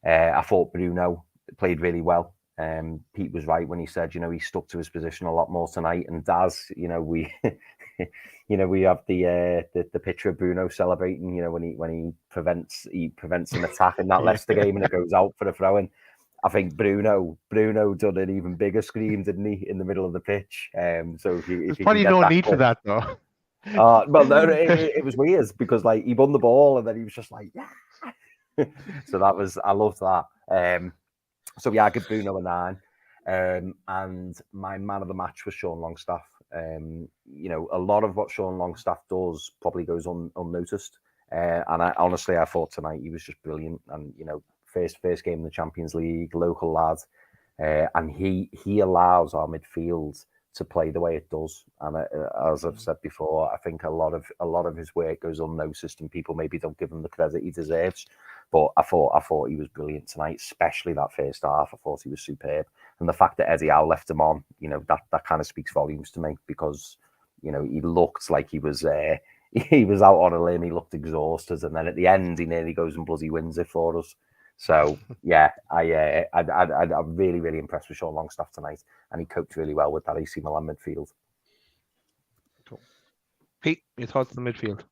[SPEAKER 6] I thought Bruno played really well. Pete was right when he said, he stuck to his position a lot more tonight. And Daz, we have the picture of Bruno celebrating, when he prevents an attack in that Leicester game and it goes out for a throw-in. I think Bruno done an even bigger scream, didn't he, in the middle of the pitch? So
[SPEAKER 3] there's probably no need for that, though.
[SPEAKER 6] Well, no, it was weird because he won the ball and then he was just like, yeah. So I loved that. So yeah, I give Bruno a 9. And my man of the match was Sean Longstaff. A lot of what Sean Longstaff does probably goes unnoticed. And I thought tonight he was just brilliant. And first game in the Champions League, local lad, and he allows our midfield to play the way it does. And as I've said before, I think a lot of his work goes unnoticed, and people maybe don't give him the credit he deserves. But I thought he was brilliant tonight, especially that first half. I thought he was superb, and the fact that Eddie Howe left him on, that kind of speaks volumes to me, because he looked like he was out on a limb. He looked exhausted, and then at the end he nearly goes and bloody wins it for us. So yeah, I'm really, really impressed with Sean Longstaff tonight, and he coped really well with that AC Milan midfield.
[SPEAKER 3] Cool. Pete, your thoughts on the midfield?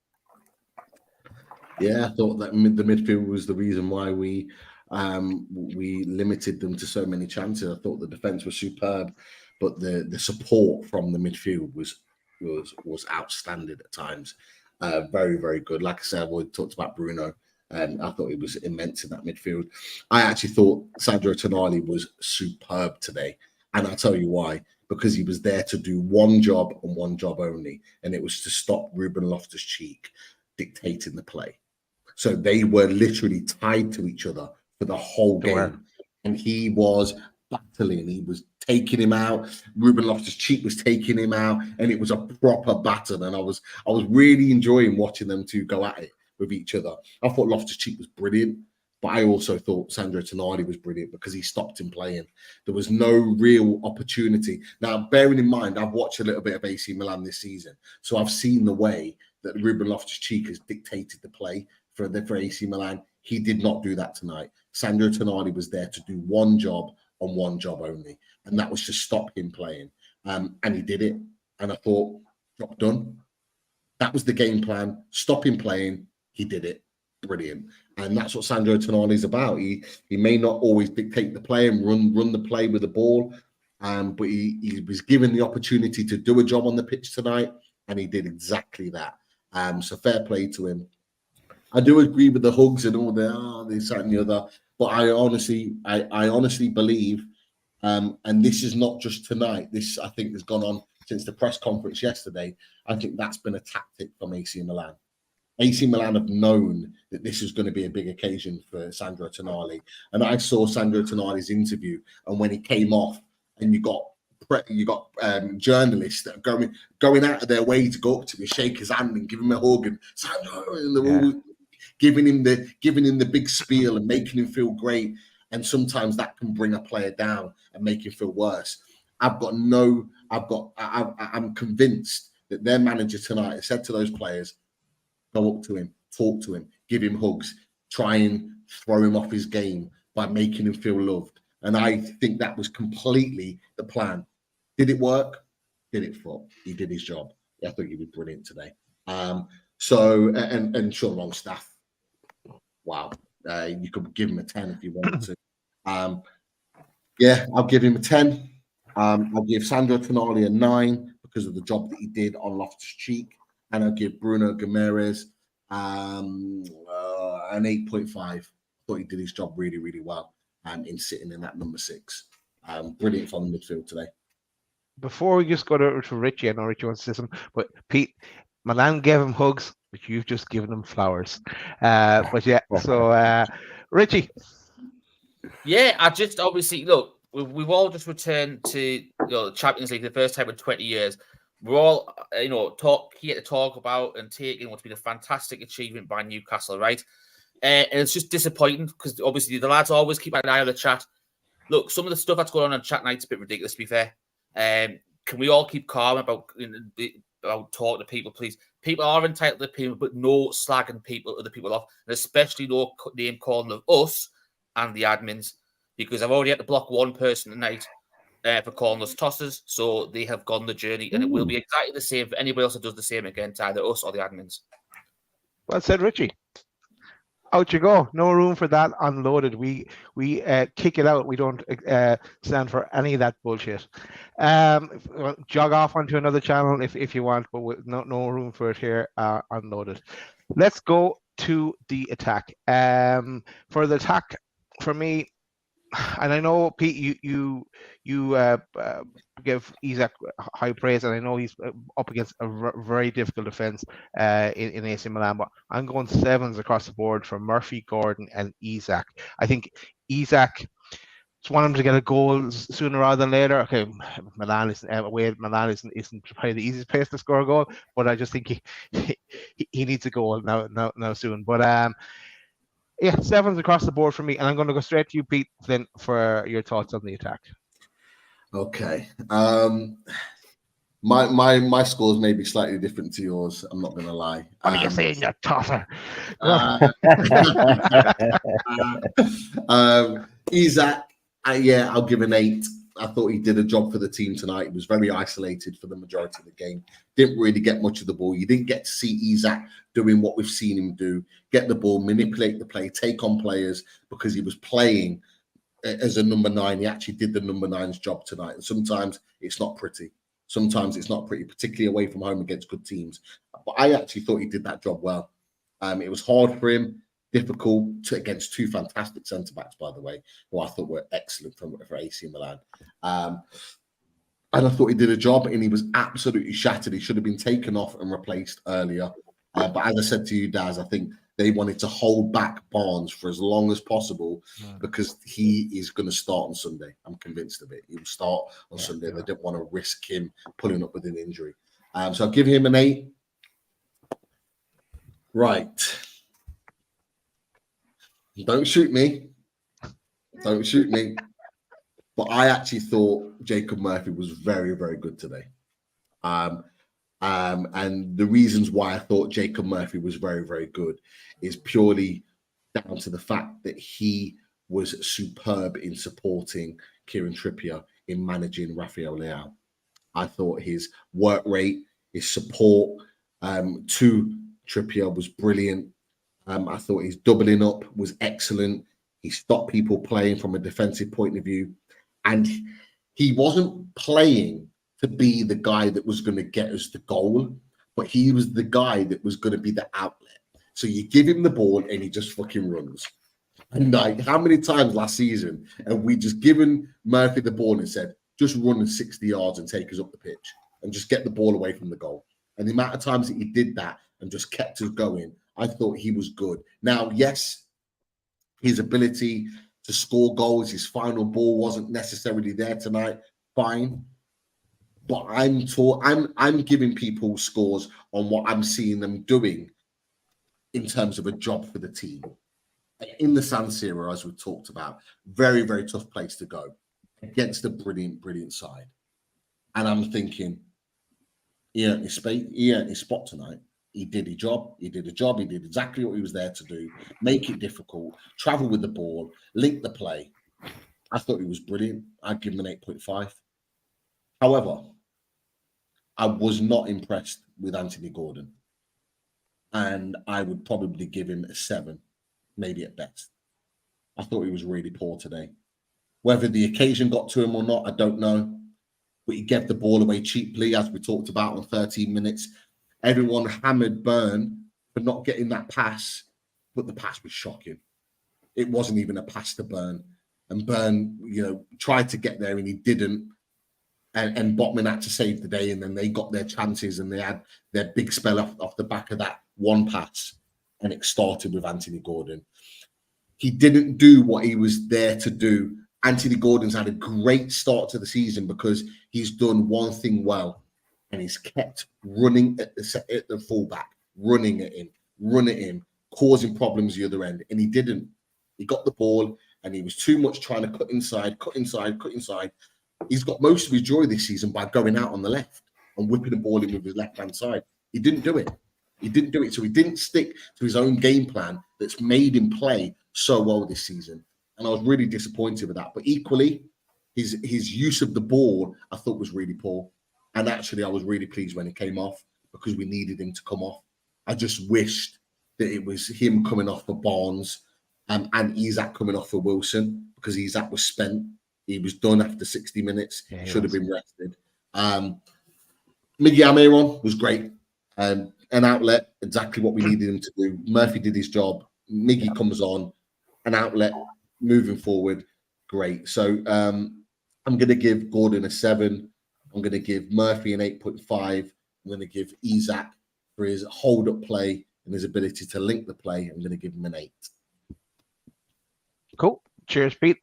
[SPEAKER 7] Yeah, I thought that the midfield was the reason why we limited them to so many chances. I thought the defense was superb, but the support from the midfield was outstanding at times. Very, very good. Like I said, we talked about Bruno. I thought he was immense in that midfield. I actually thought Sandro Tonali was superb today. And I'll tell you why. because he was there to do one job and one job only, and it was to stop Ruben Loftus-Cheek dictating the play. So they were literally tied to each other for the whole game. And he was battling. He was taking him out. Ruben Loftus-Cheek was taking him out, and it was a proper battle. And I was really enjoying watching them two go at it with each other. I thought Loftus-Cheek was brilliant, but I also thought Sandro Tonali was brilliant because he stopped him playing. There was no real opportunity. Now, bearing in mind, I've watched a little bit of AC Milan this season, so I've seen the way that Ruben Loftus-Cheek has dictated the play for AC Milan. He did not do that tonight. Sandro Tonali was there to do one job and one job only, and that was to stop him playing. And he did it. And I thought, job done. That was the game plan. Stop him playing. He did it. Brilliant. And that's what Sandro Tonali is about. He may not always dictate the play and run the play with the ball, but he was given the opportunity to do a job on the pitch tonight, and he did exactly that. So fair play to him. I do agree with the hugs and all this, that, and the other. But I honestly believe, and this is not just tonight. This, I think, has gone on since the press conference yesterday. I think that's been a tactic from AC Milan. AC Milan have known that this is going to be a big occasion for Sandro Tonali. And I saw Sandro Tonali's interview, and when he came off, and you got journalists that are going out of their way to go up to him, shake his hand, and give him a hug, and Sandro, and they're all giving him the big spiel and making him feel great. And sometimes that can bring a player down and make him feel worse. I'm convinced that their manager tonight has said to those players, go up to him, talk to him, give him hugs, try and throw him off his game by making him feel loved. And I think that was completely the plan. Did it work? Did it flop? He did his job. I thought he was brilliant today. So Sean Longstaff, wow. You could give him a 10 if you wanted to. I'll give him a 10. I'll give Sandro Tonali a 9 because of the job that he did on Loftus-Cheek. And I'll give Bruno Guimaraes an 8.5. I thought he did his job really, really well in sitting in that number 6. Brilliant from the midfield today.
[SPEAKER 3] Before we just go to Richie, I know Richie wants to say something, but Pete, Milan gave him hugs, but you've just given him flowers. Richie.
[SPEAKER 5] Yeah, I just obviously, look, we've all just returned to the Champions League for the first time in 20 years. We're all, here to talk about and taking what's been a fantastic achievement by Newcastle, right? And it's just disappointing because obviously the lads always keep an eye on the chat. Look, some of the stuff that's going on chat night's a bit ridiculous, to be fair. Can we all keep calm about talking to people, please? People are entitled to opinion, but no slagging other people off, and especially no name calling of us and the admins, because I've already had to block one person tonight for calling us tossers, so they have gone the journey, and it will be exactly the same for anybody else that does the same again to either us or the admins.
[SPEAKER 3] Well said, Richie. Out you go. No room for that unloaded. We kick it out. We don't stand for any of that bullshit. Jog off onto another channel if you want, but no room for it here. Unloaded. Let's go to the attack. For the attack, for me, and I know Pete, you give Isak high praise, and I know he's up against a very difficult defense in AC Milan, but I'm going 7s across the board for Murphy, Gordon, and Isak. I think Isak just want him to get a goal sooner rather than later. Okay, Milan isn't probably the easiest place to score a goal, but I just think he needs a goal now soon. But 7s across the board for me, and I'm going to go straight to you, Pete, then for your thoughts on the attack.
[SPEAKER 7] Okay. My scores may be slightly different to yours. I'm not going to lie.
[SPEAKER 3] What are you saying, you tosser?
[SPEAKER 7] Isak, I'll give an 8. I thought he did a job for the team tonight. He was very isolated for the majority of the game. Didn't really get much of the ball. You didn't get to see Isak doing what we've seen him do. Get the ball, manipulate the play, take on players, because he was playing as a number 9. He actually did the number 9's job tonight. And sometimes it's not pretty. Particularly away from home against good teams. But I actually thought he did that job well. It was hard for him. Difficult against 2 fantastic centre-backs, by the way, who I thought were excellent for AC Milan. And I thought he did a job, and he was absolutely shattered. He should have been taken off and replaced earlier. But as I said to you, Daz, I think they wanted to hold back Barnes for as long as possible because he is going to start on Sunday. I'm convinced of it. He will start on Sunday. They don't want to risk him pulling up with an injury. So I'll give him an 8. Right. Don't shoot me. Don't shoot me. But I actually thought Jacob Murphy was very, very good today. And the reasons why I thought Jacob Murphy was very, very good is purely down to the fact that he was superb in supporting Kieran Trippier in managing Rafael Leao. I thought his work rate, his support to Trippier was brilliant. I thought his doubling up was excellent. He stopped people playing from a defensive point of view. And he wasn't playing to be the guy that was going to get us the goal, but he was the guy that was going to be the outlet. So you give him the ball and he just fucking runs. And like, how many times last season have we just given Murphy the ball and said, just run 60 yards and take us up the pitch and just get the ball away from the goal? And the amount of times that he did that and just kept us going, I thought he was good. Now, yes, his ability to score goals, his final ball wasn't necessarily there tonight. Fine. But I'm giving people scores on what I'm seeing them doing in terms of a job for the team. In the San Siro, as we talked about, very, very tough place to go against a brilliant, brilliant side. And I'm thinking, he earned his spot tonight. He did his job. He did a job. He did exactly what he was there to do. Make it difficult. Travel with the ball. Link the play. I thought he was brilliant. I'd give him an 8.5. However, I was not impressed with Anthony Gordon. And I would probably give him a 7, maybe at best. I thought he was really poor today. Whether the occasion got to him or not, I don't know. But he gave the ball away cheaply, as we talked about on 13 minutes. Everyone hammered Burn for not getting that pass, but the pass was shocking. It wasn't even a pass to Burn. And Burn, tried to get there and he didn't. And Botman had to save the day, and then they got their chances and they had their big spell off the back of that one pass. And it started with Anthony Gordon. He didn't do what he was there to do. Anthony Gordon's had a great start to the season because he's done one thing well. And he's kept running at the fullback, running at him, causing problems the other end. And he didn't. He got the ball and he was too much trying to cut inside. He's got most of his joy this season by going out on the left and whipping the ball in with his left-hand side. He didn't do it. So he didn't stick to his own game plan that's made him play so well this season. And I was really disappointed with that. But equally, his use of the ball, I thought was really poor. And actually, I was really pleased when he came off because we needed him to come off. I just wished that it was him coming off for Barnes and Isak coming off for Wilson because Isak was spent. He was done after 60 minutes. Should have been rested. Miggy Almiron was great. An outlet, exactly what we needed him to do. Murphy did his job. Miggy comes on, an outlet, moving forward. Great. So I'm going to give Gordon a 7. I'm going to give Murphy an 8.5. I'm going to give Isak for his hold-up play and his ability to link the play. I'm going to give him an 8.
[SPEAKER 3] Cool. Cheers, Pete.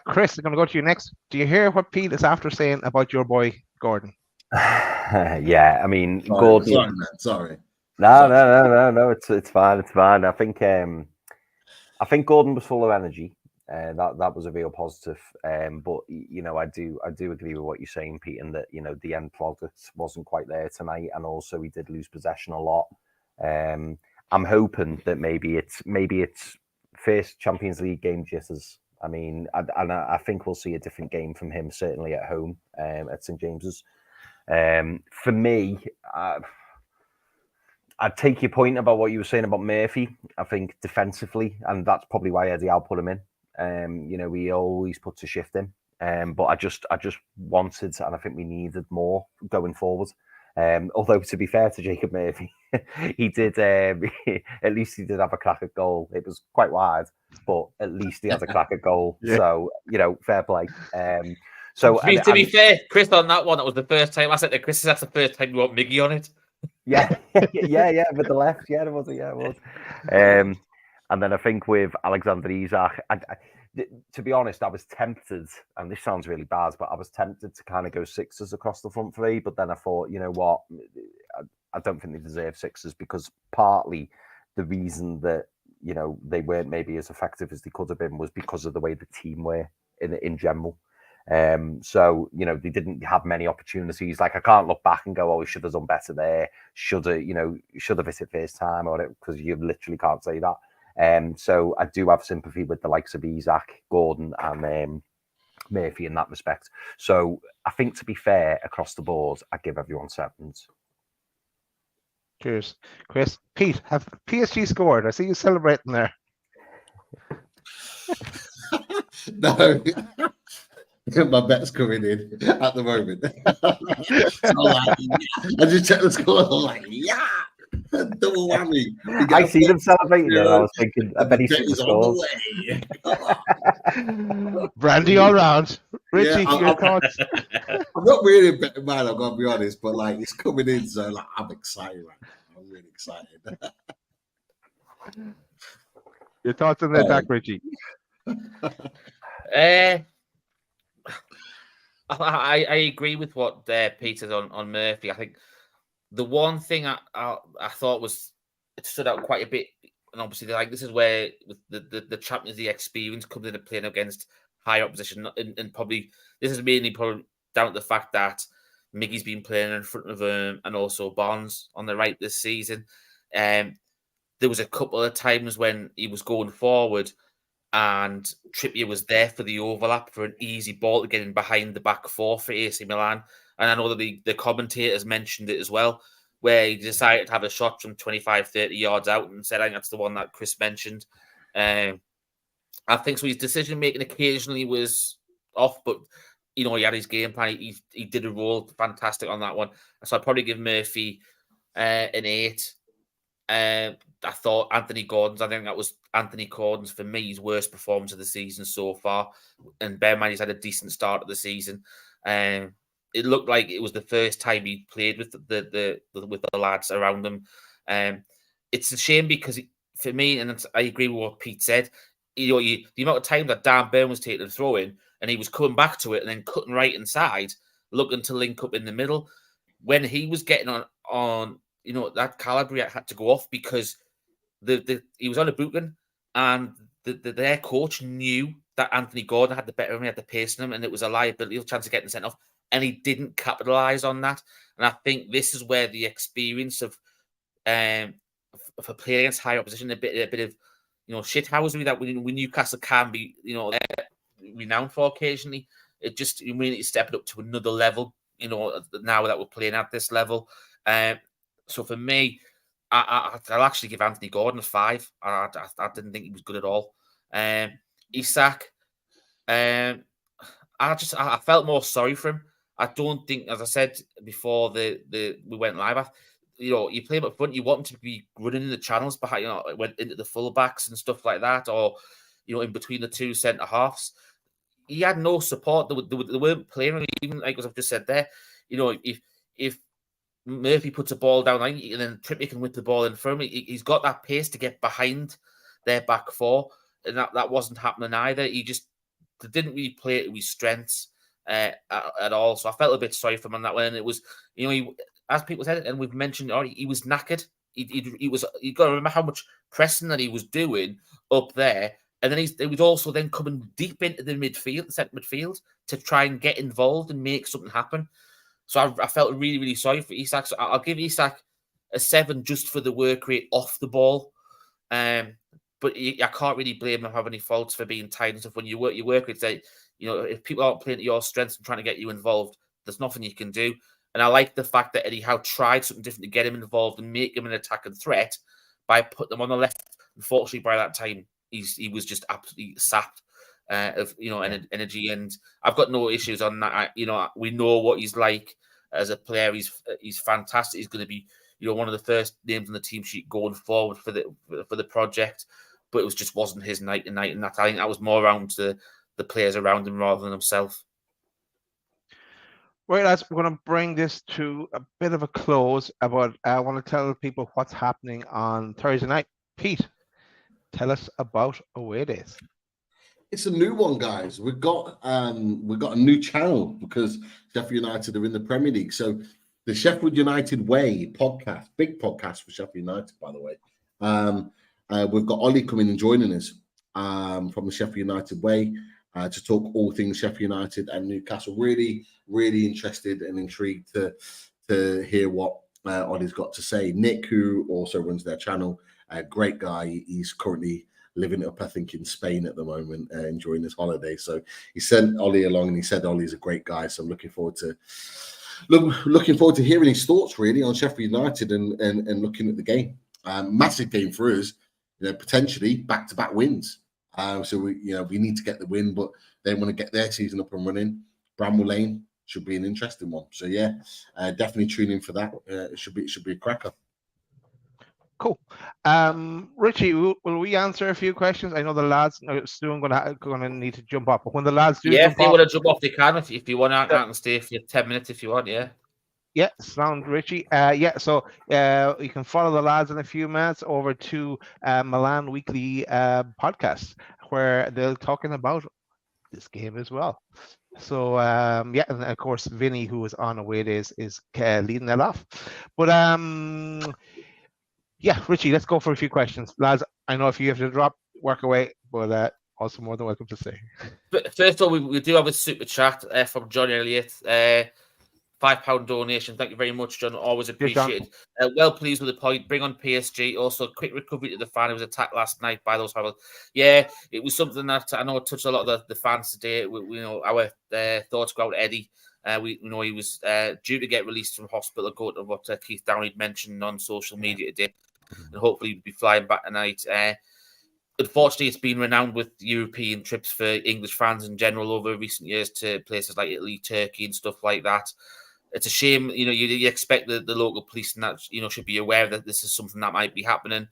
[SPEAKER 3] Chris, I'm going to go to you next. Do you hear what Pete is after saying about your boy, Gordon?
[SPEAKER 6] Yeah, I mean, Gordon.
[SPEAKER 7] Sorry.
[SPEAKER 6] No. It's fine. I think Gordon was full of energy. That was a real positive. But I do agree with what you're saying, Pete, and that the end product wasn't quite there tonight, and also he did lose possession a lot. I'm hoping that maybe it's first Champions League game jitters. I mean, I think we'll see a different game from him, certainly at home at St James's. For me, I'd take your point about what you were saying about Murphy. I think defensively, and that's probably why Eddie Howe put him in. He always puts a shift in. But I just wanted, and I think we needed more going forward. Although to be fair to Jacob Murphy, he did at least he did have a crack at goal. It was quite wide, but at least he had a crack at goal. Yeah. So fair play. So
[SPEAKER 5] to be fair, Chris, on that one, that was the first time I said to Chris, that's the first time you want Miggy on it.
[SPEAKER 6] Yeah, yeah, with the left, it was. And then I think with Alexander Isak, to be honest, I was tempted, and this sounds really bad, but I was tempted to kind of go sixes across the front three. But then I thought, you know what, I don't think they deserve sixes, because partly the reason that, you know, they weren't maybe as effective as they could have been was because of the way the team were in general. So, you know, they didn't have many opportunities. Like, I can't look back and go, oh, we should have done better there. Should have hit it first time, or because you literally can't say that. So I do have sympathy with the likes of Isak, Gordon, and Murphy in that respect. So I think, to be fair, across the board, I give everyone sevens.
[SPEAKER 3] Cheers, Chris. Pete, have PSG scored? I see you celebrating there.
[SPEAKER 7] No. My bet's coming in at the moment. I just checked the score. I'm like, yeah, double whammy.
[SPEAKER 6] I see them celebrating, and I was thinking, I bet he's the scores.
[SPEAKER 3] Brandy all round. Richie,
[SPEAKER 7] Yeah,
[SPEAKER 3] your thoughts?
[SPEAKER 7] I'm not really a betting man, I've got to be honest, but like, it's coming in, so like, I'm excited, man. I'm really excited.
[SPEAKER 3] Your thoughts on the attack, Richie?
[SPEAKER 5] I agree with what Peter's on Murphy. I think the one thing I thought it stood out quite a bit, and obviously like this is where the Champions League experience comes into playing against high opposition, and probably this is mainly probably down to the fact that Miggy's been playing in front of him, and also Barnes on the right this season. There was a couple of times when he was going forward, and Trippier was there for the overlap for an easy ball to get in behind the back four for AC Milan. And I know that the commentators mentioned it as well, where he decided to have a shot from 25, 30 yards out, and said, I think that's the one that Chris mentioned. I think so. His decision-making occasionally was off, but, you know, he had his game plan. He did a role fantastic on that one. So I'd probably give Murphy an 8. I thought Anthony Gordon's, I think that was Anthony Gordon's, for me, his worst performance of the season so far. And bear in mind, he's had a decent start of the season. It looked like it was the first time he played with the lads around him. It's a shame because for me, and I agree with what Pete said, you know, the amount of time that Dan Burn was taking a throw in, and he was coming back to it and then cutting right inside, looking to link up in the middle. When he was getting on, you know, that Calabria had to go off because he was on a booking, and their coach knew that Anthony Gordon had the better of him, he had the pace in him, and it was a liability, a chance of getting sent off, and he didn't capitalize on that. And I think this is where the experience of for playing against high opposition, a bit of, you know, shithousery that we Newcastle can be, you know, renowned for occasionally. It just, we need to step it up to another level, you know, now that we're playing at this level. So for me, I'll actually give Anthony Gordon a 5. I didn't think he was good at all. Isak, I felt more sorry for him. I don't think, as I said before, we went live. You know, you play him up front, you want him to be running in the channels behind, you know, went into the fullbacks and stuff like that, or, you know, in between the two centre halves. He had no support. They weren't playing, even like as I've just said there. You know, if Murphy puts a ball down, and then Trippier can whip the ball in front of him, he's got that pace to get behind their back four, and that wasn't happening either. They didn't really play to his strengths at all. So I felt a bit sorry for him on that one. And it was, you know, as people said, and we've mentioned, he was knackered. You got to remember how much pressing that he was doing up there. And then he was also then coming deep into the centre midfield, to try and get involved and make something happen. So I felt really, really sorry for Isak. So I'll give Isak a 7 just for the work rate off the ball. But I can't really blame him for having any faults for being tired and stuff. When you work rate, say, you know, if people aren't playing to your strengths and trying to get you involved, there's nothing you can do. And I like the fact that Eddie Howe tried something different to get him involved and make him an attacking threat by putting him on the left. Unfortunately, by that time, he was just absolutely sapped of, you know, energy. And I've got no issues on that. You know, we know what he's like as a player. He's fantastic. He's going to be, you know, one of the first names on the team sheet going forward for the project. But it wasn't his night tonight, and that I think that was more around to the players around him rather than himself.
[SPEAKER 3] Right, lads, we're going to bring this to a bit of a close, but I want to tell people what's happening on Thursday night. Pete, tell us about away days.
[SPEAKER 7] It's a new one, guys. We've got a new channel because Sheffield United are in the Premier League. So the Sheffield United Way podcast, big podcast for Sheffield United, by the way. We've got Ollie coming and joining us from the Sheffield United Way to talk all things Sheffield United and Newcastle. Really, really interested and intrigued to hear what Ollie's got to say. Nick, who also runs their channel, a great guy. He's currently living it up, I think, in Spain at the moment, enjoying his holiday. So he sent Ollie along, and he said Ollie's a great guy. So I'm looking forward to hearing his thoughts really on Sheffield United and looking at the game. Massive game for us, potentially back-to-back wins. So we need to get the win, but they want to get their season up and running. Bramall Lane should be an interesting one. So yeah, definitely tune in for that. It should be a cracker.
[SPEAKER 3] Cool. Richie, will we answer a few questions? I know the lads soon going to need to jump off, but when the lads do,
[SPEAKER 5] if they want to jump off, they can. If you want to, I can stay for 10 minutes if you want. Yeah.
[SPEAKER 3] Yeah, sound Richie. So you can follow the lads in a few minutes over to Milan Weekly podcast, where they're talking about this game as well. So and of course Vinny, who is on away days, is leading that off. But Richie, let's go for a few questions, lads. I know if you have to drop, work away, but also more than welcome to say.
[SPEAKER 5] First of all, we do have a super chat from John Elliott. £5 donation. Thank you very much, John. Always appreciated. Well pleased with the point. Bring on PSG. Also, quick recovery to the fan who was attacked last night by those rivals. Yeah, it was something that I know touched a lot of the fans today. We know our thoughts about Eddie. We know he was due to get released from hospital, go to what Keith Downey mentioned on social media today, and hopefully he'll be flying back tonight. Unfortunately, it's been renowned with European trips for English fans in general over recent years to places like Italy, Turkey, and stuff like that. It's a shame, you expect the local police and that, should be aware that this is something that might be happening.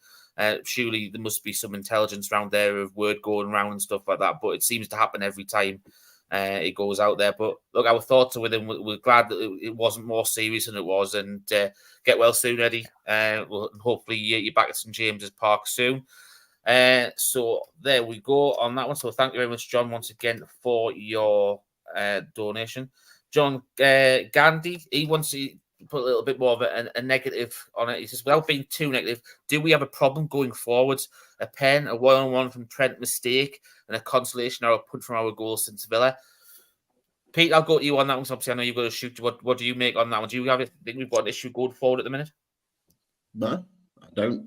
[SPEAKER 5] Surely there must be some intelligence around there of word going around and stuff like that, but it seems to happen every time it goes out there. But look, our thoughts are with him. We're glad that it wasn't more serious than it was, and get well soon, Eddie. Hopefully you're back at St James's Park soon. So there we go on that one. So thank you very much, John, once again for your donation. John Gandhi, he wants to put a little bit more of a negative on it. He says, without being too negative, do we have a problem going forwards? A pen, a one-on-one from Trent mistake, and a consolation or a punt from our goal since Villa. Pete, I'll go to you on that one. So obviously, I know you've got to shoot. What do you make on that one? Do you think we've got an issue going forward at the minute?
[SPEAKER 7] No, I don't.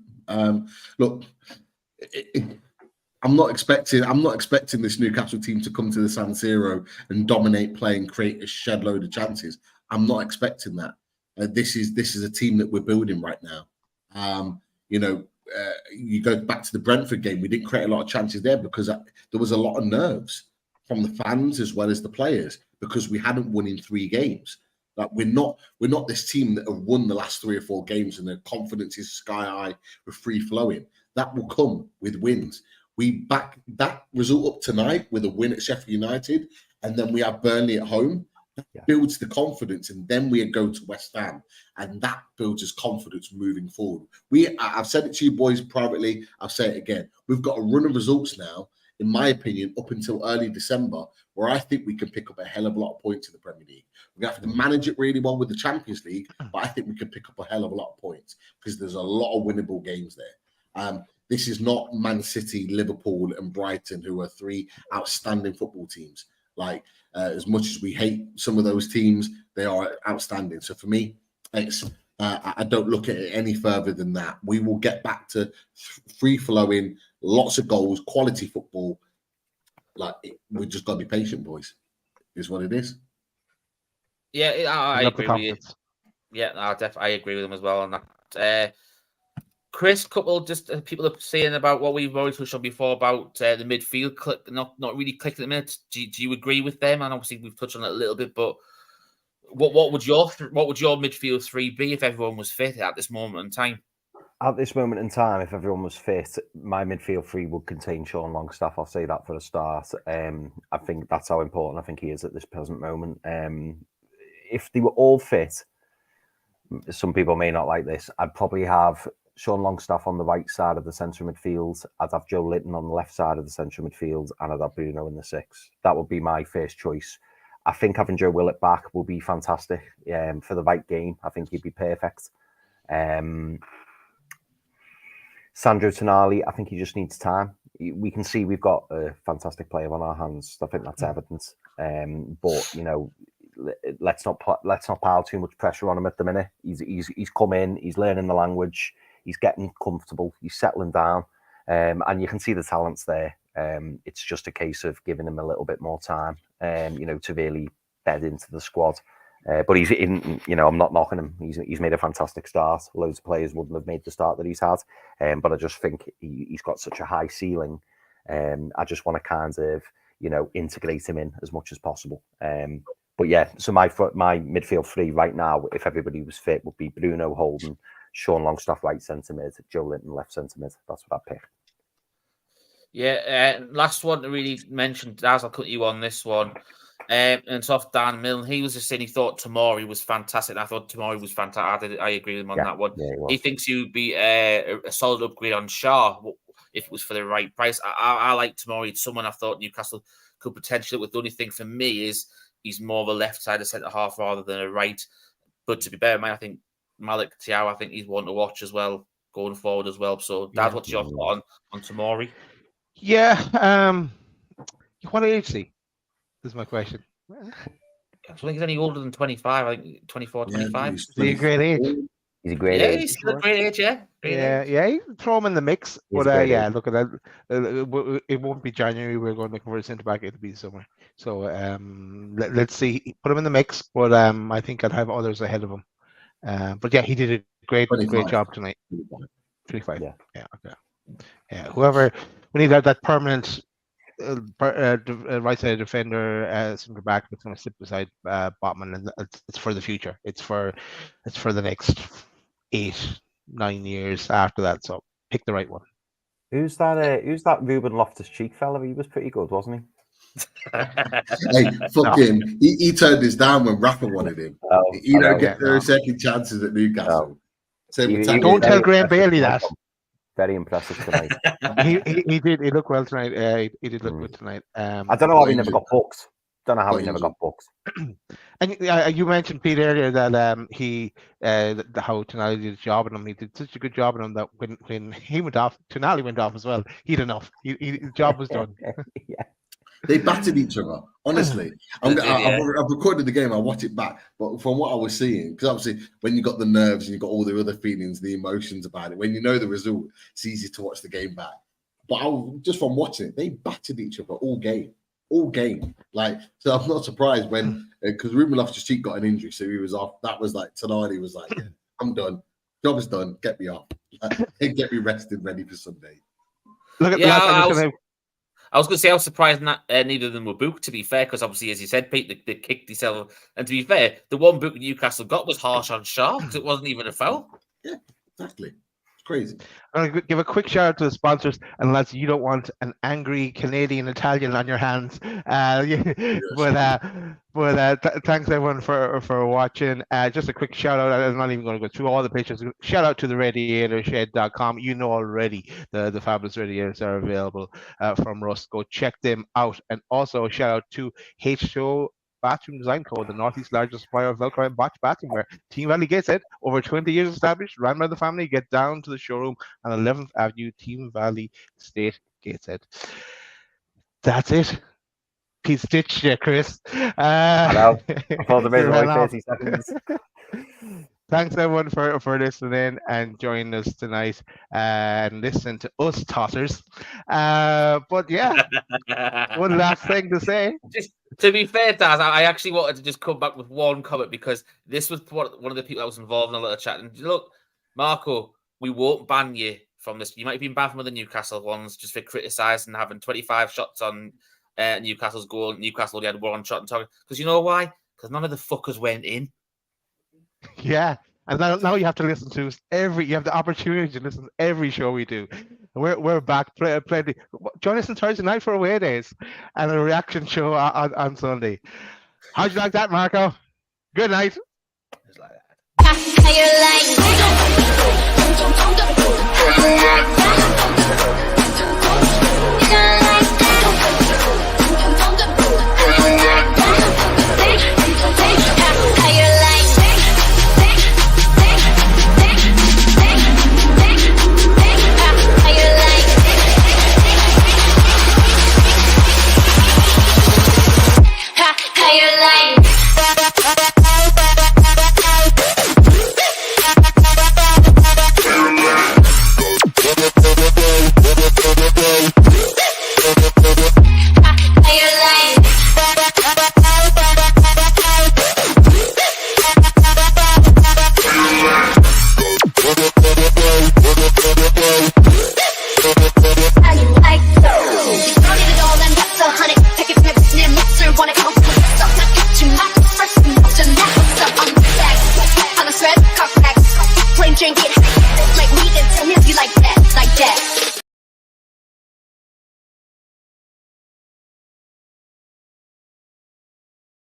[SPEAKER 7] Look, I'm not expecting this Newcastle team to come to the San Siro and dominate play and create a shed load of chances. I'm not expecting that. This is a team that we're building right now. You go back to the Brentford game. We didn't create a lot of chances there because there was a lot of nerves from the fans as well as the players because we hadn't won in 3 games. Like we're not this team that have won the last 3 or 4 games and their confidence is sky high, we're free flowing. That will come with wins. We back that result up tonight with a win at Sheffield United, and then we have Burnley at home. That builds the confidence, and then we go to West Ham, and that builds us confidence moving forward. I've said it to you boys privately. I'll say it again. We've got a run of results now, in my opinion, up until early December, where I think we can pick up a hell of a lot of points in the Premier League. We're going to have to manage it really well with the Champions League, but I think we can pick up a hell of a lot of points because there's a lot of winnable games there. This is not Man City, Liverpool, and Brighton, who are 3 outstanding football teams. Like, as much as we hate some of those teams, they are outstanding. So for me, I don't look at it any further than that. We will get back to free-flowing, lots of goals, quality football. We just got to be patient, boys. Is what it is.
[SPEAKER 5] Yeah, I agree with you. Yeah, I agree with them as well on that. Chris, people are saying about what we've already touched on before about the midfield not really clicking at the minute. Do you agree with them? And obviously we've touched on it a little bit, but what would your midfield 3 be if everyone was fit at this moment in time?
[SPEAKER 6] At this moment in time, if everyone was fit, my midfield 3 would contain Sean Longstaff. I'll say that for the start. I think that's how important I think he is at this present moment. if they were all fit, some people may not like this. I'd probably have Sean Longstaff on the right side of the centre of midfield. I'd have Joe Linton on the left side of the centre of midfield, and I'd have Bruno in the 6. That would be my first choice. I think having Joe Willett back will be fantastic for the right game. I think he'd be perfect. Sandro Tonali, I think he just needs time. We can see we've got a fantastic player on our hands. I think that's evident. But you know, let's not pile too much pressure on him at the minute. He's come in, he's learning the language, he's getting comfortable, he's settling down, and you can see the talents there. It's just a case of giving him a little bit more time, you know, to really bed into the squad. But he's in, you know, I'm not knocking him. He's made a fantastic start. Loads of players wouldn't have made the start that he's had. But I just think he's got such a high ceiling. I just want to kind of, you know, integrate him in as much as possible. But yeah, so my midfield 3 right now, if everybody was fit, would be Bruno, Holden, Sean Longstaff right centre mid, Joe Linton left centre mid. That's what I'd pick.
[SPEAKER 5] Yeah, last one to really mention, Daz, I'll cut you on this one. And it's off Dan Milne. He was just saying he thought Tomori was fantastic. I thought Tomori was fantastic. I agree with him on that one.
[SPEAKER 6] Yeah,
[SPEAKER 5] he thinks he would be a solid upgrade on Shaw if it was for the right price. I like Tomori. It's someone I thought Newcastle could potentially. With the only thing for me is he's more of a left side of centre half rather than a right. But to be bear in mind, I think Malik Thiaw, I think he's one to watch as well going forward as well. So, Dad, what's your thought on Tomori?
[SPEAKER 3] Yeah. What age is he? This is my question.
[SPEAKER 5] I don't think he's any older than 25. I think 24, 25.
[SPEAKER 3] Is he a great age?
[SPEAKER 6] He's a great age.
[SPEAKER 5] He's still a great age, yeah.
[SPEAKER 3] Yeah, you can throw him in the mix. But yeah, look at that. It won't be January. We're going to convert centre back. It'll be summer. So let's see. Put him in the mix. But I think I'd have others ahead of him. But yeah, he did a great job tonight. 25. Yeah. Okay. Yeah. Whoever we need that permanent right side defender, centre back that's going to sit beside Botman, and it's for the future. It's for the next 8-9 years after that. So pick the right one.
[SPEAKER 6] Who's that Ruben Loftus-Cheek fella? He was pretty good, wasn't he?
[SPEAKER 7] Hey, fuck him. He turned this down when Rafa wanted him. You don't get second chances at Newcastle.
[SPEAKER 3] Don't tell Graham Bailey that.
[SPEAKER 6] Very impressive tonight.
[SPEAKER 3] he did. He looked well tonight. He did look good tonight.
[SPEAKER 6] I don't know how he never got booked. Don't know how he never got booked.
[SPEAKER 3] And you mentioned, Pete, earlier that how Tonali did a job on him. He did such a good job on him that when he went off, Tonali went off as well. He had enough. The job was done.
[SPEAKER 6] Yeah.
[SPEAKER 7] They battered each other. Honestly, I've recorded the game. I'll watch it back. But from what I was seeing, because obviously when you got the nerves and you got all the other feelings, the emotions about it, when you know the result, it's easy to watch the game back. But just from watching it, they battered each other all game. Like, so I'm not surprised when because Ruben Loftus-Cheek got an injury, so he was off. That was like Tonali was like, I'm done. Job is done. Get me off. Get me rested, ready for Sunday.
[SPEAKER 3] Look at that.
[SPEAKER 5] I was going to say I was surprised neither of them were booked, to be fair, because obviously, as you said, Pete, they kicked themselves. And to be fair, the one book Newcastle got was harsh on Shaw because it wasn't even a foul.
[SPEAKER 7] Yeah, exactly. It's crazy.
[SPEAKER 3] I'm going to give a quick shout out to the sponsors, unless you don't want an angry Canadian Italian on your hands. But thanks everyone for watching. Just a quick shout out. I'm not even going to go through all the pictures. Shout out to the radiatorshed.com. You know already the fabulous radiators are available from Russ. Go check them out. And also shout out to H2O Bathroom Design Co., the Northeast's largest supplier of Velcro and Botch bathroomware. Team Valley Gateshead, over 20 years established, run by the family. Get down to the showroom on 11th Avenue, Team Valley State, Gateshead. That's it. Pete Stitch, Chris.
[SPEAKER 6] Hello. For the middle 30 seconds.
[SPEAKER 3] Thanks everyone for listening and joining us tonight and listening to us tossers. But yeah, one last thing to say.
[SPEAKER 5] Just to be fair, Daz, I actually wanted to just come back with one comment because this was one of the people that was involved in a little chat. And look, Marco, we won't ban you from this. You might have been banned from the Newcastle ones just for criticising and having 25 shots on Newcastle's goal. Newcastle only had one shot on target. Because you know why? Because none of the fuckers went in.
[SPEAKER 3] Yeah, and now you have to listen to you have the opportunity to listen to every show we do. We're back. Join us on Thursday night for away days and a reaction show on Sunday. How'd you like that, Marco? Good night.
[SPEAKER 5] It's like that.
[SPEAKER 9] How you like? Drink it.